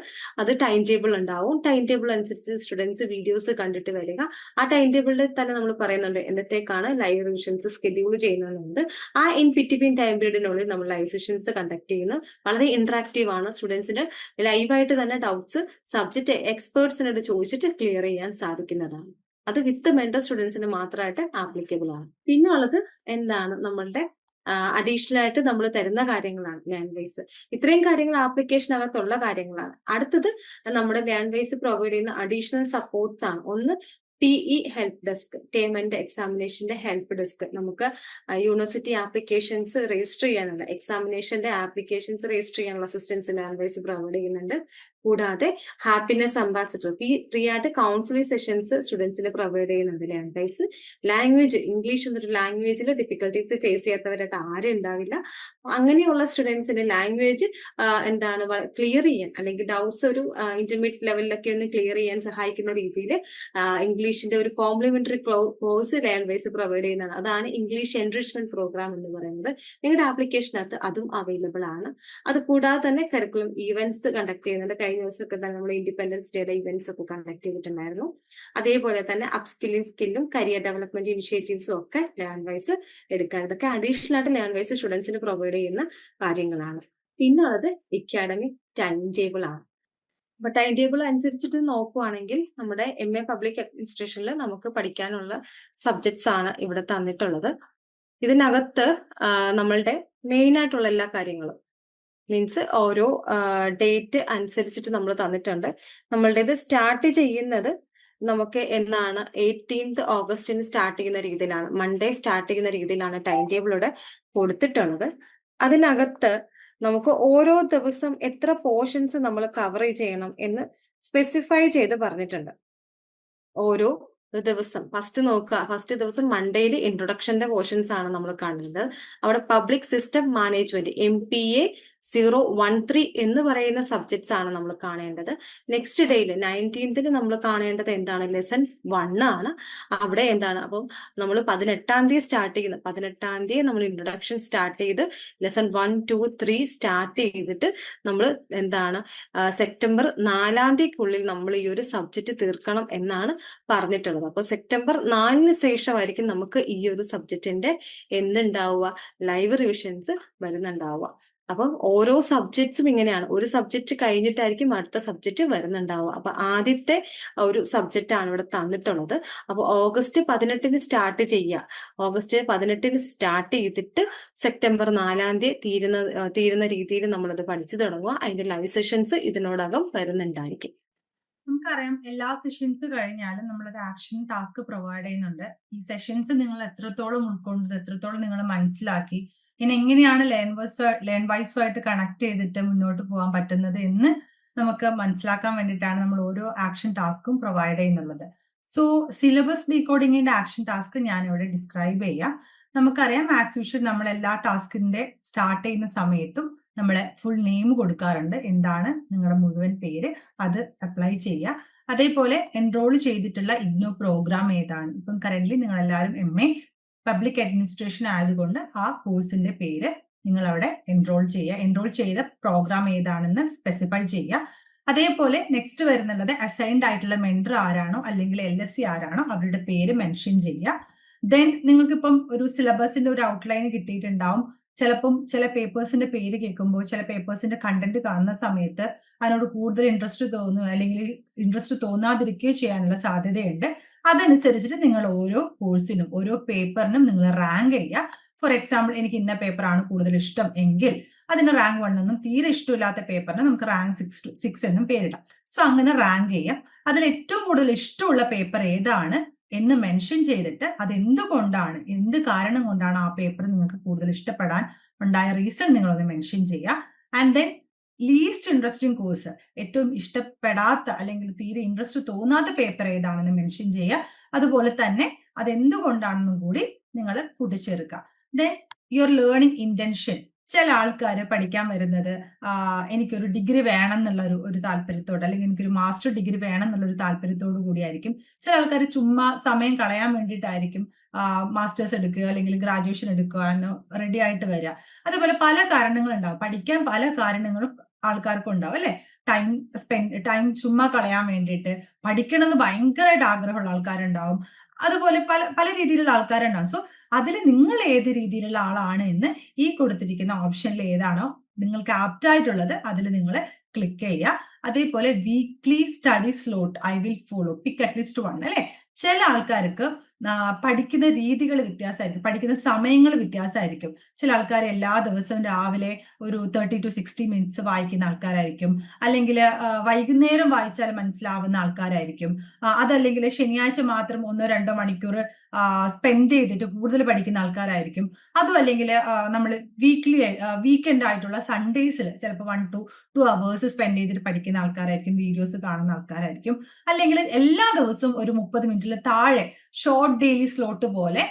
അത് ടൈം ടേബിൾ ഉണ്ടാവും. ടൈം ടേബിൾ അനുസരിച്ച് സ്റ്റുഡൻസ് വീഡിയോസ് കണ്ടിട്ട് വരിക. ആ ടൈം ടേബിളിൽ തന്നെ നമ്മൾ പറയുന്നുണ്ട് എന്നത്തേക്കാണ് ലൈവ് റിവിഷൻസ് സ്കെഡ്യൂൾ ചെയ്യുന്നുണ്ട്. ആ ഇൻ ബിറ്റ്വീൻ ടൈം പീരീഡിനുള്ളിൽ നമ്മൾ ലൈവ് സെഷൻസ് കണ്ടക്ട് ചെയ്യുന്നു. വളരെ ഇന്ററാക്റ്റീവ് ആണ്. സ്റ്റുഡൻസിന് ലൈവായിട്ട് തന്നെ ഡൗട്ട്സ് സബ്ജക്ട് എക്സ്പേർട്സിനോട് ചോദിച്ചിട്ട് ക്ലിയർ ചെയ്യാൻ സാധിക്കുന്നതാണ്. അത് വിത്ത് മെന്റർ സ്റ്റുഡൻസിന് മാത്രമായിട്ട് ആപ്ലിക്കബിൾ ആണ്. പിന്നെ ഉള്ളത് എന്താണ് നമ്മളുടെ അഡീഷണൽ ആയിട്ട് നമ്മൾ തരുന്ന കാര്യങ്ങളാണ് ലേൺ വൈസ്. ഇത്രയും കാര്യങ്ങൾ ആപ്ലിക്കേഷനകത്തുള്ള കാര്യങ്ങളാണ്. അടുത്തത് നമ്മുടെ ലേൺ വൈസ് പ്രൊവൈഡ് ചെയ്യുന്ന അഡീഷണൽ സപ്പോർട്ട്സ് ആണ്. ഒന്ന് TE help desk, term and എക്സാമിനേഷന്റെ ഹെൽപ്പ് ഡെസ്ക്. നമുക്ക് യൂണിവേഴ്സിറ്റി ആപ്ലിക്കേഷൻസ് രജിസ്റ്റർ ചെയ്യാനുള്ള, എക്സാമിനേഷന്റെ ആപ്ലിക്കേഷൻസ് രജിസ്റ്റർ ചെയ്യാനുള്ള അസിസ്റ്റൻസ് ലേൺ വൈസ് പ്രൊവൈഡ് ചെയ്യുന്നുണ്ട്. കൂടാതെ ഹാപ്പിനെസ് അംബാസിഡർ ഫ്രീ ആയിട്ട് കൗൺസിലിംഗ് സെഷൻസ് സ്റ്റുഡൻസിന് പ്രൊവൈഡ് ചെയ്യുന്നുണ്ട് ലേൺ വൈസ്. ലാംഗ്വേജ്, ഇംഗ്ലീഷ് എന്നൊരു ലാംഗ്വേജിൽ ഡിഫിക്കൽട്ടീസ് ഫേസ് ചെയ്യാത്തവരായിട്ട് ആരും ഉണ്ടാവില്ല. അങ്ങനെയുള്ള സ്റ്റുഡൻസിന് ലാംഗ്വേജ് എന്താണ് ക്ലിയർ ചെയ്യാൻ, അല്ലെങ്കിൽ ഡൗട്ട്സ് ഒരു ഇന്റർമീഡിയറ്റ് ലെവലിലൊക്കെ ഒന്ന് ക്ലിയർ ചെയ്യാൻ സഹായിക്കുന്ന രീതിയിൽ ഇംഗ്ലീഷിന്റെ ഒരു complimentary course learn vice provide ചെയ്യുന്നതാണ്. അതാണ് ഇംഗ്ലീഷ് എൻറിച്ച്മെന്റ് പ്രോഗ്രാം എന്ന് പറയുന്നത്. നിങ്ങളുടെ ആപ്ലിക്കേഷനകത്ത് അതും അവൈലബിൾ ആണ്. അത് കൂടാതെ തന്നെ കരിക്കുലം ഈവന്റ്സ് കണ്ടക്ട് ചെയ്യുന്നുണ്ട്. കഴിഞ്ഞ ദിവസമൊക്കെ തന്നെ നമ്മൾ ഇൻഡിപെൻഡൻസ് ഡേയുടെ ഇവന്റ്സ് ഒക്കെ കണ്ടക്ട് ചെയ്തിട്ടുണ്ടായിരുന്നു. അതേപോലെ തന്നെ അപ് സ്കില്ലും കരിയർ ഡെവലപ്മെന്റ് ഇനിഷ്യേറ്റീവ്സും ഒക്കെ ലേൺ വൈസ് എടുക്കാൻ, ഇതൊക്കെ അഡീഷണൽ ആയിട്ട് ലേൺ വൈസ് സ്റ്റുഡൻസിന് പ്രൊവൈഡ് ചെയ്യുന്ന കാര്യങ്ങളാണ്. പിന്നെ ഉള്ളത് അക്കാഡമിക് ടൈം ടേബിൾ ആണ്. അപ്പൊ ടൈം ടേബിൾ അനുസരിച്ചിട്ട് നോക്കുവാണെങ്കിൽ നമ്മുടെ MA പബ്ലിക് അഡ്മിനിസ്ട്രേഷനിൽ നമുക്ക് പഠിക്കാനുള്ള സബ്ജക്ട്സ് ആണ് ഇവിടെ തന്നിട്ടുള്ളത്. ഇതിനകത്ത് നമ്മളുടെ മെയിൻ ആയിട്ടുള്ള എല്ലാ കാര്യങ്ങളും മീൻസ് ഓരോ ഡേറ്റ് അനുസരിച്ചിട്ട് നമ്മൾ തന്നിട്ടുണ്ട്. നമ്മളുടേത് സ്റ്റാർട്ട് ചെയ്യുന്നത് നമുക്ക് എന്നാണ് 18th ഓഗസ്റ്റിന് സ്റ്റാർട്ട് ചെയ്യുന്ന രീതിയിലാണ്, മൺഡേ സ്റ്റാർട്ട് ചെയ്യുന്ന രീതിയിലാണ് ടൈം ടേബിൾ ഇവിടെ കൊടുത്തിട്ടുള്ളത്. അതിനകത്ത് നമുക്ക് ഓരോ ദിവസം എത്ര പോർഷൻസ് നമ്മൾ കവർ ചെയ്യണം എന്ന് സ്പെസിഫൈ ചെയ്ത് പറഞ്ഞിട്ടുണ്ട്. ഓരോ ദിവസം ഫസ്റ്റ് നോക്കുക, ഫസ്റ്റ് ദിവസം മൺഡേയിൽ ഇൻട്രൊഡക്ഷന്റെ പോർഷൻസ് ആണ് നമ്മൾ കാണുന്നത്. അവിടെ പബ്ലിക് സിസ്റ്റം മാനേജ്മെന്റ് MPA 013 എന്ന് പറയുന്ന സബ്ജക്ട്സ് ആണ് നമ്മൾ കാണേണ്ടത്. നെക്സ്റ്റ് ഡേയിൽ 19th നമ്മൾ കാണേണ്ടത് എന്താണ്? ലെസൺ 1 ആണ്. അവിടെ എന്താണ്? അപ്പം നമ്മൾ 18ാം തീയതി സ്റ്റാർട്ട് ചെയ്യുന്നത്, 18ാം തീയതി നമ്മൾ ഇൻട്രൊഡക്ഷൻ സ്റ്റാർട്ട് ചെയ്ത് ലെസൺ 1, 2, 3 സ്റ്റാർട്ട് ചെയ്തിട്ട് നമ്മൾ എന്താണ് സെപ്റ്റംബർ 4ാം തീയതിക്കുള്ളിൽ നമ്മൾ ഈ ഒരു സബ്ജക്റ്റ് തീർക്കണം എന്നാണ് പറഞ്ഞിട്ടുള്ളത്. അപ്പോൾ സെപ്റ്റംബർ 4ന് ശേഷമായിരിക്കും നമുക്ക് ഈ ഒരു സബ്ജക്റ്റിന്റെ എന്തുണ്ടാവുക? Live revisions വരുന്നുണ്ടാവുക. അപ്പം ഓരോ സബ്ജക്ട്സും ഇങ്ങനെയാണ്. ഒരു സബ്ജക്റ്റ് കഴിഞ്ഞിട്ടായിരിക്കും അടുത്ത സബ്ജക്റ്റ് വരുന്നുണ്ടാവുക. അപ്പൊ ആദ്യത്തെ ഒരു സബ്ജക്റ്റ് ആണ് ഇവിടെ തന്നിട്ടുള്ളത്. അപ്പൊ ഓഗസ്റ്റ് 18ന് സ്റ്റാർട്ട് ചെയ്യുക. ഓഗസ്റ്റ് 18ന് സ്റ്റാർട്ട് ചെയ്തിട്ട് സെപ്റ്റംബർ 4ാം തീയതി തീരുന്ന രീതിയിൽ നമ്മളത് പഠിച്ചു തുടങ്ങുക. അതിന്റെ ലൈവ് സെഷൻസ് ഇതിനോടകം വരുന്നുണ്ടായിരിക്കും. നമുക്കറിയാം എല്ലാ സെഷൻസ് കഴിഞ്ഞാലും നമ്മളൊരു ആക്ഷൻ ടാസ്ക് പ്രൊവൈഡ് ചെയ്യുന്നുണ്ട്. ഈ സെഷൻസ് നിങ്ങൾ എത്രത്തോളം ഉൾക്കൊണ്ടത്, എത്രത്തോളം നിങ്ങൾ മനസ്സിലാക്കി, ഇനി എങ്ങനെയാണ് ലേൺ വൈസുമായിട്ട് കണക്ട് ചെയ്തിട്ട് മുന്നോട്ട് പോകാൻ പറ്റുന്നത് എന്ന് നമുക്ക് മനസ്സിലാക്കാൻ വേണ്ടിയിട്ടാണ് നമ്മൾ ഓരോ ആക്ഷൻ ടാസ്കും പ്രൊവൈഡ് ചെയ്യുന്നുള്ളത്. സോ സിലബസ് ഡീകോഡിങ്ങിന്റെ ആക്ഷൻ ടാസ്ക് ഞാൻ ഇവിടെ ഡിസ്ക്രൈബ് ചെയ്യാം. നമുക്കറിയാം ആസ് യൂഷ്വൽ നമ്മൾ എല്ലാ ടാസ്കിന്റെ സ്റ്റാർട്ട് ചെയ്യുന്ന സമയത്തും നമ്മളെ ഫുൾ നെയിം കൊടുക്കാറുണ്ട്. എന്താണ് നിങ്ങളുടെ മുഴുവൻ പേര്, അത് അപ്ലൈ ചെയ്യുക. അതേപോലെ എൻറോൾ ചെയ്തിട്ടുള്ള ഇഗ്നോ പ്രോഗ്രാം ഏതാണ്. ഇപ്പം കറന്റ് നിങ്ങൾ എല്ലാവരും MA പബ്ലിക് അഡ്മിനിസ്ട്രേഷൻ ആയതുകൊണ്ട് ആ കോഴ്സിന്റെ പേര് നിങ്ങൾ അവിടെ എൻറോൾ ചെയ്യുക. എൻറോൾ ചെയ്ത പ്രോഗ്രാം ഏതാണെന്ന് സ്പെസിഫൈ ചെയ്യുക. അതേപോലെ നെക്സ്റ്റ് വരുന്നുള്ളത് അസൈൻഡ് ആയിട്ടുള്ള മെന്റർ ആരാണോ അല്ലെങ്കിൽ LSC ആരാണോ അവരുടെ പേര് മെൻഷൻ ചെയ്യുക. ദെൻ നിങ്ങൾക്കിപ്പം ഒരു സിലബസിന്റെ ഒരു ഔട്ട്ലൈൻ കിട്ടിയിട്ടുണ്ടാവും. ചിലപ്പം ചില പേപ്പേഴ്സിന്റെ പേര് കേൾക്കുമ്പോൾ, ചില പേപ്പേഴ്സിന്റെ കണ്ടന്റ് കാണുന്ന സമയത്ത് അതിനോട് കൂടുതൽ ഇൻട്രസ്റ്റ് തോന്നുക അല്ലെങ്കിൽ ഇൻട്രസ്റ്റ് തോന്നാതിരിക്കുകയോ ചെയ്യാനുള്ള സാധ്യതയുണ്ട്. അതനുസരിച്ചിട്ട് നിങ്ങൾ ഓരോ കോഴ്സിനും ഓരോ പേപ്പറിനും നിങ്ങൾ റാങ്ക് ചെയ്യുക. ഫോർ എക്സാമ്പിൾ, എനിക്ക് ഇന്ന പേപ്പറാണ് കൂടുതൽ ഇഷ്ടം എങ്കിൽ അതിന് റാങ്ക് 1 എന്നും, തീരെ ഇഷ്ടമില്ലാത്ത പേപ്പറിന് നമുക്ക് റാങ്ക് 6 എന്നും പേരിടാം. സോ അങ്ങനെ റാങ്ക് ചെയ്യാം. അതിൽ ഏറ്റവും കൂടുതൽ ഇഷ്ടമുള്ള പേപ്പർ ഏതാണ് എന്ന് മെൻഷൻ ചെയ്തിട്ട് അത് എന്തുകൊണ്ടാണ്, എന്ത് കാരണം കൊണ്ടാണ് ആ പേപ്പർ നിങ്ങൾക്ക് കൂടുതൽ ഇഷ്ടപ്പെടാൻ ഉണ്ടായ റീസൺ നിങ്ങളൊന്ന് മെൻഷൻ ചെയ്യുക. And then least interesting course, ഏറ്റവും ഇഷ്ടപ്പെടാത്ത അല്ലെങ്കിൽ തീരെ ഇൻട്രസ്റ്റ് തോന്നാത്ത പേപ്പർ ഏതാണെന്ന് മെൻഷൻ ചെയ്യുക. അതുപോലെ തന്നെ അതെന്തുകൊണ്ടാണെന്നും കൂടി നിങ്ങൾ കൂട്ടിച്ചേർക്കുക. Then your learning intention. ചില ആൾക്കാർ പഠിക്കാൻ വരുന്നത് എനിക്കൊരു ഡിഗ്രി വേണം എന്നുള്ള ഒരു താല്പര്യത്തോടെ, അല്ലെങ്കിൽ എനിക്കൊരു മാസ്റ്റർ ഡിഗ്രി വേണം എന്നുള്ള ഒരു താല്പര്യത്തോടു കൂടിയായിരിക്കും. ചില ആൾക്കാർ ചുമ്മാ സമയം കളയാൻ വേണ്ടിയിട്ടായിരിക്കും മാസ്റ്റേഴ്സ് എടുക്കുക അല്ലെങ്കിൽ ഗ്രാജുവേഷൻ എടുക്കാനോ റെഡി ആയിട്ട് വരിക. അതുപോലെ പല കാരണങ്ങളുണ്ടാവും. പഠിക്കാൻ പല കാരണങ്ങളും ആൾക്കാർക്കും ഉണ്ടാവും അല്ലെ. ടൈം ചുമ്മാ കളയാൻ വേണ്ടിയിട്ട് പഠിക്കണമെന്ന് ഭയങ്കരമായിട്ട് ആഗ്രഹമുള്ള ആൾക്കാരുണ്ടാവും. അതുപോലെ പല പല രീതിയിലുള്ള ആൾക്കാരുണ്ടാവും. സോ അതിൽ നിങ്ങൾ ഏത് രീതിയിലുള്ള ആളാണ് എന്ന് ഈ കൊടുത്തിരിക്കുന്ന ഓപ്ഷനിൽ ഏതാണോ നിങ്ങൾക്ക് ആപ്റ്റ് ആയിട്ടുള്ളത് അതിൽ നിങ്ങൾ ക്ലിക്ക് ചെയ്യുക. അതേപോലെ weekly study slot I will follow, pick at least 1 അല്ലെ. ചില ആൾക്കാർക്ക് പഠിക്കുന്ന രീതികൾ വ്യത്യാസമായിരിക്കും, പഠിക്കുന്ന സമയങ്ങൾ വ്യത്യാസമായിരിക്കും. ചില ആൾക്കാർ എല്ലാ ദിവസവും രാവിലെ ഒരു 30 to 60 മിനിറ്റ്സ് വായിക്കുന്ന ആൾക്കാരായിരിക്കും. അല്ലെങ്കിൽ വൈകുന്നേരം വായിച്ചാൽ മനസ്സിലാവുന്ന ആൾക്കാരായിരിക്കും. അതല്ലെങ്കിൽ ശനിയാഴ്ച മാത്രം 1-2 മണിക്കൂർ സ്പെൻഡ് ചെയ്തിട്ട് കൂടുതൽ പഠിക്കുന്ന ആൾക്കാരായിരിക്കും. അതും അല്ലെങ്കിൽ നമ്മൾ വീക്കെൻഡ് ആയിട്ടുള്ള സൺഡേസിൽ ചിലപ്പോൾ 1 to 2 hours സ്പെൻഡ് ചെയ്തിട്ട് പഠിക്കുന്ന ആൾക്കാരായിരിക്കും, വീഡിയോസ് കാണുന്ന ആൾക്കാരായിരിക്കും. അല്ലെങ്കിൽ എല്ലാ ദിവസവും ഒരു 30 മിനിറ്റിൽ താഴെ ഷോർട്ട് ഡെയിലി സ്ലോട്ട് പോലെ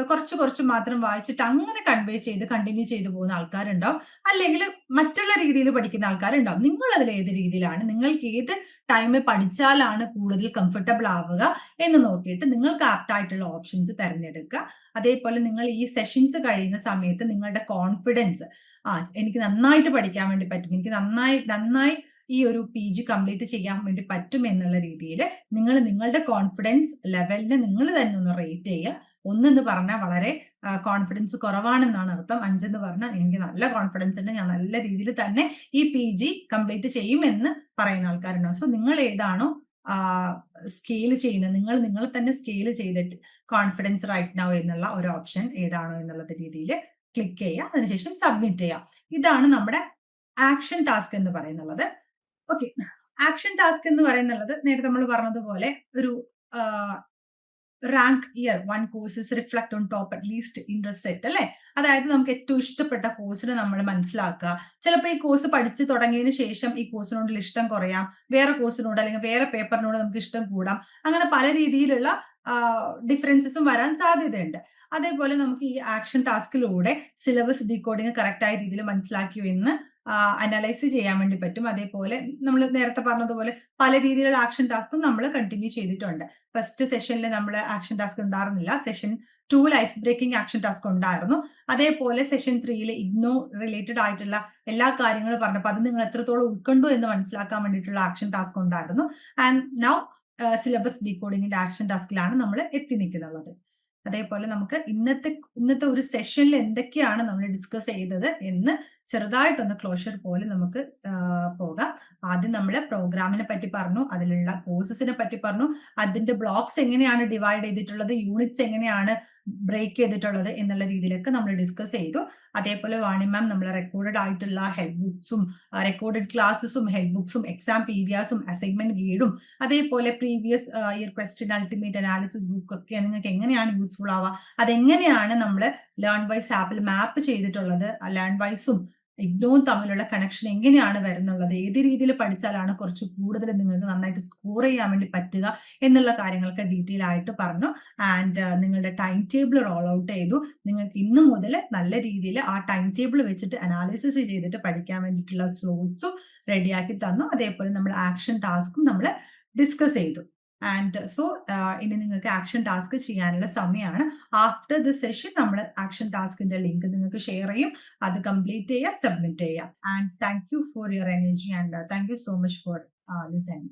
കുറച്ച് കുറച്ച് മാത്രം വായിച്ചിട്ട് അങ്ങനെ കണ്ടിന്യൂ ചെയ്ത് പോകുന്ന ആൾക്കാരുണ്ടാവും. അല്ലെങ്കിൽ മറ്റുള്ള രീതിയിൽ പഠിക്കുന്ന ആൾക്കാരുണ്ടാവും. നിങ്ങൾ അതിൽ ഏത് രീതിയിലാണ്, നിങ്ങൾക്ക് ഏത് ടൈമിൽ പഠിച്ചാലാണ് കൂടുതൽ കംഫർട്ടബിൾ ആവുക എന്ന് നോക്കിയിട്ട് നിങ്ങൾക്ക് ആപ്റ്റ് ആയിട്ടുള്ള ഓപ്ഷൻസ് തിരഞ്ഞെടുക്കുക. അതേപോലെ നിങ്ങൾ ഈ സെഷൻസ് കഴിയുന്ന സമയത്ത് നിങ്ങളുടെ കോൺഫിഡൻസ്, എനിക്ക് നന്നായിട്ട് പഠിക്കാൻ വേണ്ടി പറ്റും, എനിക്ക് നന്നായി ഈ ഒരു PG കംപ്ലീറ്റ് ചെയ്യാൻ വേണ്ടി പറ്റും എന്നുള്ള രീതിയിൽ നിങ്ങൾ നിങ്ങളുടെ കോൺഫിഡൻസ് ലെവലിനെ നിങ്ങൾ തന്നെ ഒന്ന് റേറ്റ് ചെയ്യുക. 1 എന്ന് പറഞ്ഞാൽ വളരെ കോൺഫിഡൻസ് കുറവാണെന്നാണ് അർത്ഥം. 5 എന്ന് പറഞ്ഞാൽ എനിക്ക് നല്ല കോൺഫിഡൻസ് ഉണ്ട്, ഞാൻ നല്ല രീതിയിൽ തന്നെ ഈ PG കംപ്ലീറ്റ് ചെയ്യുമെന്ന് പറയുന്ന ആൾക്കാരുണ്ടാവും. സോ നിങ്ങൾ ഏതാണോ സ്കെയിൽ ചെയ്യുന്നത്, നിങ്ങൾ തന്നെ സ്കെയിൽ ചെയ്തിട്ട് കോൺഫിഡൻസ് റൈറ്റ് നൗ എന്നുള്ള ഒരു ഓപ്ഷൻ ഏതാണോ എന്നുള്ള രീതിയിൽ ക്ലിക്ക് ചെയ്യുക. അതിനുശേഷം സബ്മിറ്റ് ചെയ്യുക. ഇതാണ് നമ്മുടെ ആക്ഷൻ ടാസ്ക് എന്ന് പറയുന്നത്. ഓക്കെ, ആക്ഷൻ ടാസ്ക് എന്ന് പറയുന്നത് നേരത്തെ നമ്മൾ പറഞ്ഞതുപോലെ ഒരു rank year 1 courses reflect on top at least interest set അല്ലെ. അതായത് നമുക്ക് ഏറ്റവും ഇഷ്ടപ്പെട്ട കോഴ്സിനെ നമ്മൾ മനസ്സിലാക്കുക. ചിലപ്പോൾ ഈ കോഴ്സ് പഠിച്ചു തുടങ്ങിയതിന് ശേഷം ഈ കോഴ്സിനോടുള്ള ഇഷ്ടം കുറയാം, വേറെ കോഴ്സിനോട് അല്ലെങ്കിൽ വേറെ പേപ്പറിനോട് നമുക്ക് ഇഷ്ടം കൂടാം. അങ്ങനെ പല രീതിയിലുള്ള ഡിഫറൻസസും വരാൻ സാധ്യതയുണ്ട്. അതേപോലെ നമുക്ക് ഈ ആക്ഷൻ ടാസ്കിലൂടെ സിലബസ് ഡീകോഡിങ് കറക്റ്റ് ആയ രീതിയിൽ മനസ്സിലാക്കിയോ എന്ന് അനലൈസ് ചെയ്യാൻ വേണ്ടി പറ്റും. അതേപോലെ നമ്മൾ നേരത്തെ പറഞ്ഞതുപോലെ പല രീതിയിലുള്ള ആക്ഷൻ ടാസ്കും നമ്മൾ കണ്ടിന്യൂ ചെയ്തിട്ടുണ്ട്. ഫസ്റ്റ് സെഷനിൽ നമ്മൾ ആക്ഷൻ ടാസ്ക് ഉണ്ടായിരുന്നില്ല. Session 2 ice breaking action task ഉണ്ടായിരുന്നു. അതേപോലെ സെഷൻ 3 ഇഗ്നോ റിലേറ്റഡ് ആയിട്ടുള്ള എല്ലാ കാര്യങ്ങളും പറഞ്ഞപ്പോൾ അത് നിങ്ങൾ എത്രത്തോളം ഉൾക്കൊണ്ടു എന്ന് മനസ്സിലാക്കാൻ വേണ്ടിയിട്ടുള്ള ആക്ഷൻ ടാസ്ക് ഉണ്ടായിരുന്നു. ആൻഡ് നൗ സിലബസ് ഡീകോഡിങ്ങിന്റെ ആക്ഷൻ ടാസ്കിലാണ് നമ്മൾ എത്തി നിൽക്കുന്നത്. അതേപോലെ നമുക്ക് ഇന്നത്തെ ഒരു സെഷനിൽ എന്തൊക്കെയാണ് നമ്മൾ ഡിസ്കസ് ചെയ്തത് എന്ന് ചെറുതായിട്ടൊന്ന് ക്ലോഷർ പോലെ നമുക്ക് പോകാം. ആദ്യം നമ്മൾ പ്രോഗ്രാമിനെ പറ്റി പറഞ്ഞു, അതിലുള്ള കോഴ്സസിനെ പറ്റി പറഞ്ഞു, അതിന്റെ ബ്ലോക്സ് എങ്ങനെയാണ് ഡിവൈഡ് ചെയ്തിട്ടുള്ളത്, യൂണിറ്റ്സ് എങ്ങനെയാണ് ബ്രേക്ക് ചെയ്തിട്ടുള്ളത് എന്നുള്ള രീതിയിലൊക്കെ നമ്മൾ ഡിസ്കസ് ചെയ്തു. അതേപോലെ വാണി മാം നമ്മൾ റെക്കോർഡഡ് ആയിട്ടുള്ള ഹെൽപ്പ് ബുക്സും റെക്കോർഡഡ് ക്ലാസ്സസും ഹെൽപ്പ് ബുക്സും എക്സാം പീഡിയാസും അസൈൻമെന്റ് ഗൈഡും അതേപോലെ previous year question ultimate analysis book ഒക്കെ നിങ്ങൾക്ക് എങ്ങനെയാണ് യൂസ്ഫുൾ ആവുക, അതെങ്ങനെയാണ് നമ്മൾ ലേൺ വൈസ് ആപ്പിൽ മാപ്പ് ചെയ്തിട്ടുള്ളത്, ലേൺ വൈസും ഇഗ്നോവും തമ്മിലുള്ള കണക്ഷൻ എങ്ങനെയാണ് വരുന്നുള്ളത്, ഏത് രീതിയിൽ പഠിച്ചാലാണ് കുറച്ച് കൂടുതൽ നിങ്ങൾക്ക് നന്നായിട്ട് സ്കോർ ചെയ്യാൻ വേണ്ടി പറ്റുക എന്നുള്ള കാര്യങ്ങളൊക്കെ ഡീറ്റെയിൽ ആയിട്ട് പറഞ്ഞു. ആൻഡ് നിങ്ങളുടെ ടൈം ടേബിൾ റോൾ ഔട്ട് ചെയ്തു. നിങ്ങൾക്ക് ഇന്ന് മുതൽ നല്ല രീതിയിൽ ആ ടൈം ടേബിൾ വെച്ചിട്ട് അനാലിസിസ് ചെയ്തിട്ട് പഠിക്കാൻ വേണ്ടിയിട്ടുള്ള സ്ലോട്ട്സും റെഡിയാക്കി തന്നു. അതേപോലെ നമ്മൾ ആക്ഷൻ ടാസ്കും നമ്മൾ ഡിസ്കസ് ചെയ്തു. ആൻഡ് സോ ഇനി നിങ്ങൾക്ക് ആക്ഷൻ ടാസ്ക് ചെയ്യാനുള്ള സമയമാണ്. ആഫ്റ്റർ ദ സെഷൻ നമ്മൾ ആക്ഷൻ ടാസ്കിന്റെ ലിങ്ക് നിങ്ങൾക്ക് ഷെയർ ചെയ്യും. അത് കംപ്ലീറ്റ് ചെയ്യുക, സബ്മിറ്റ് ചെയ്യുക. And thank you for your energy and thank you so much for listening.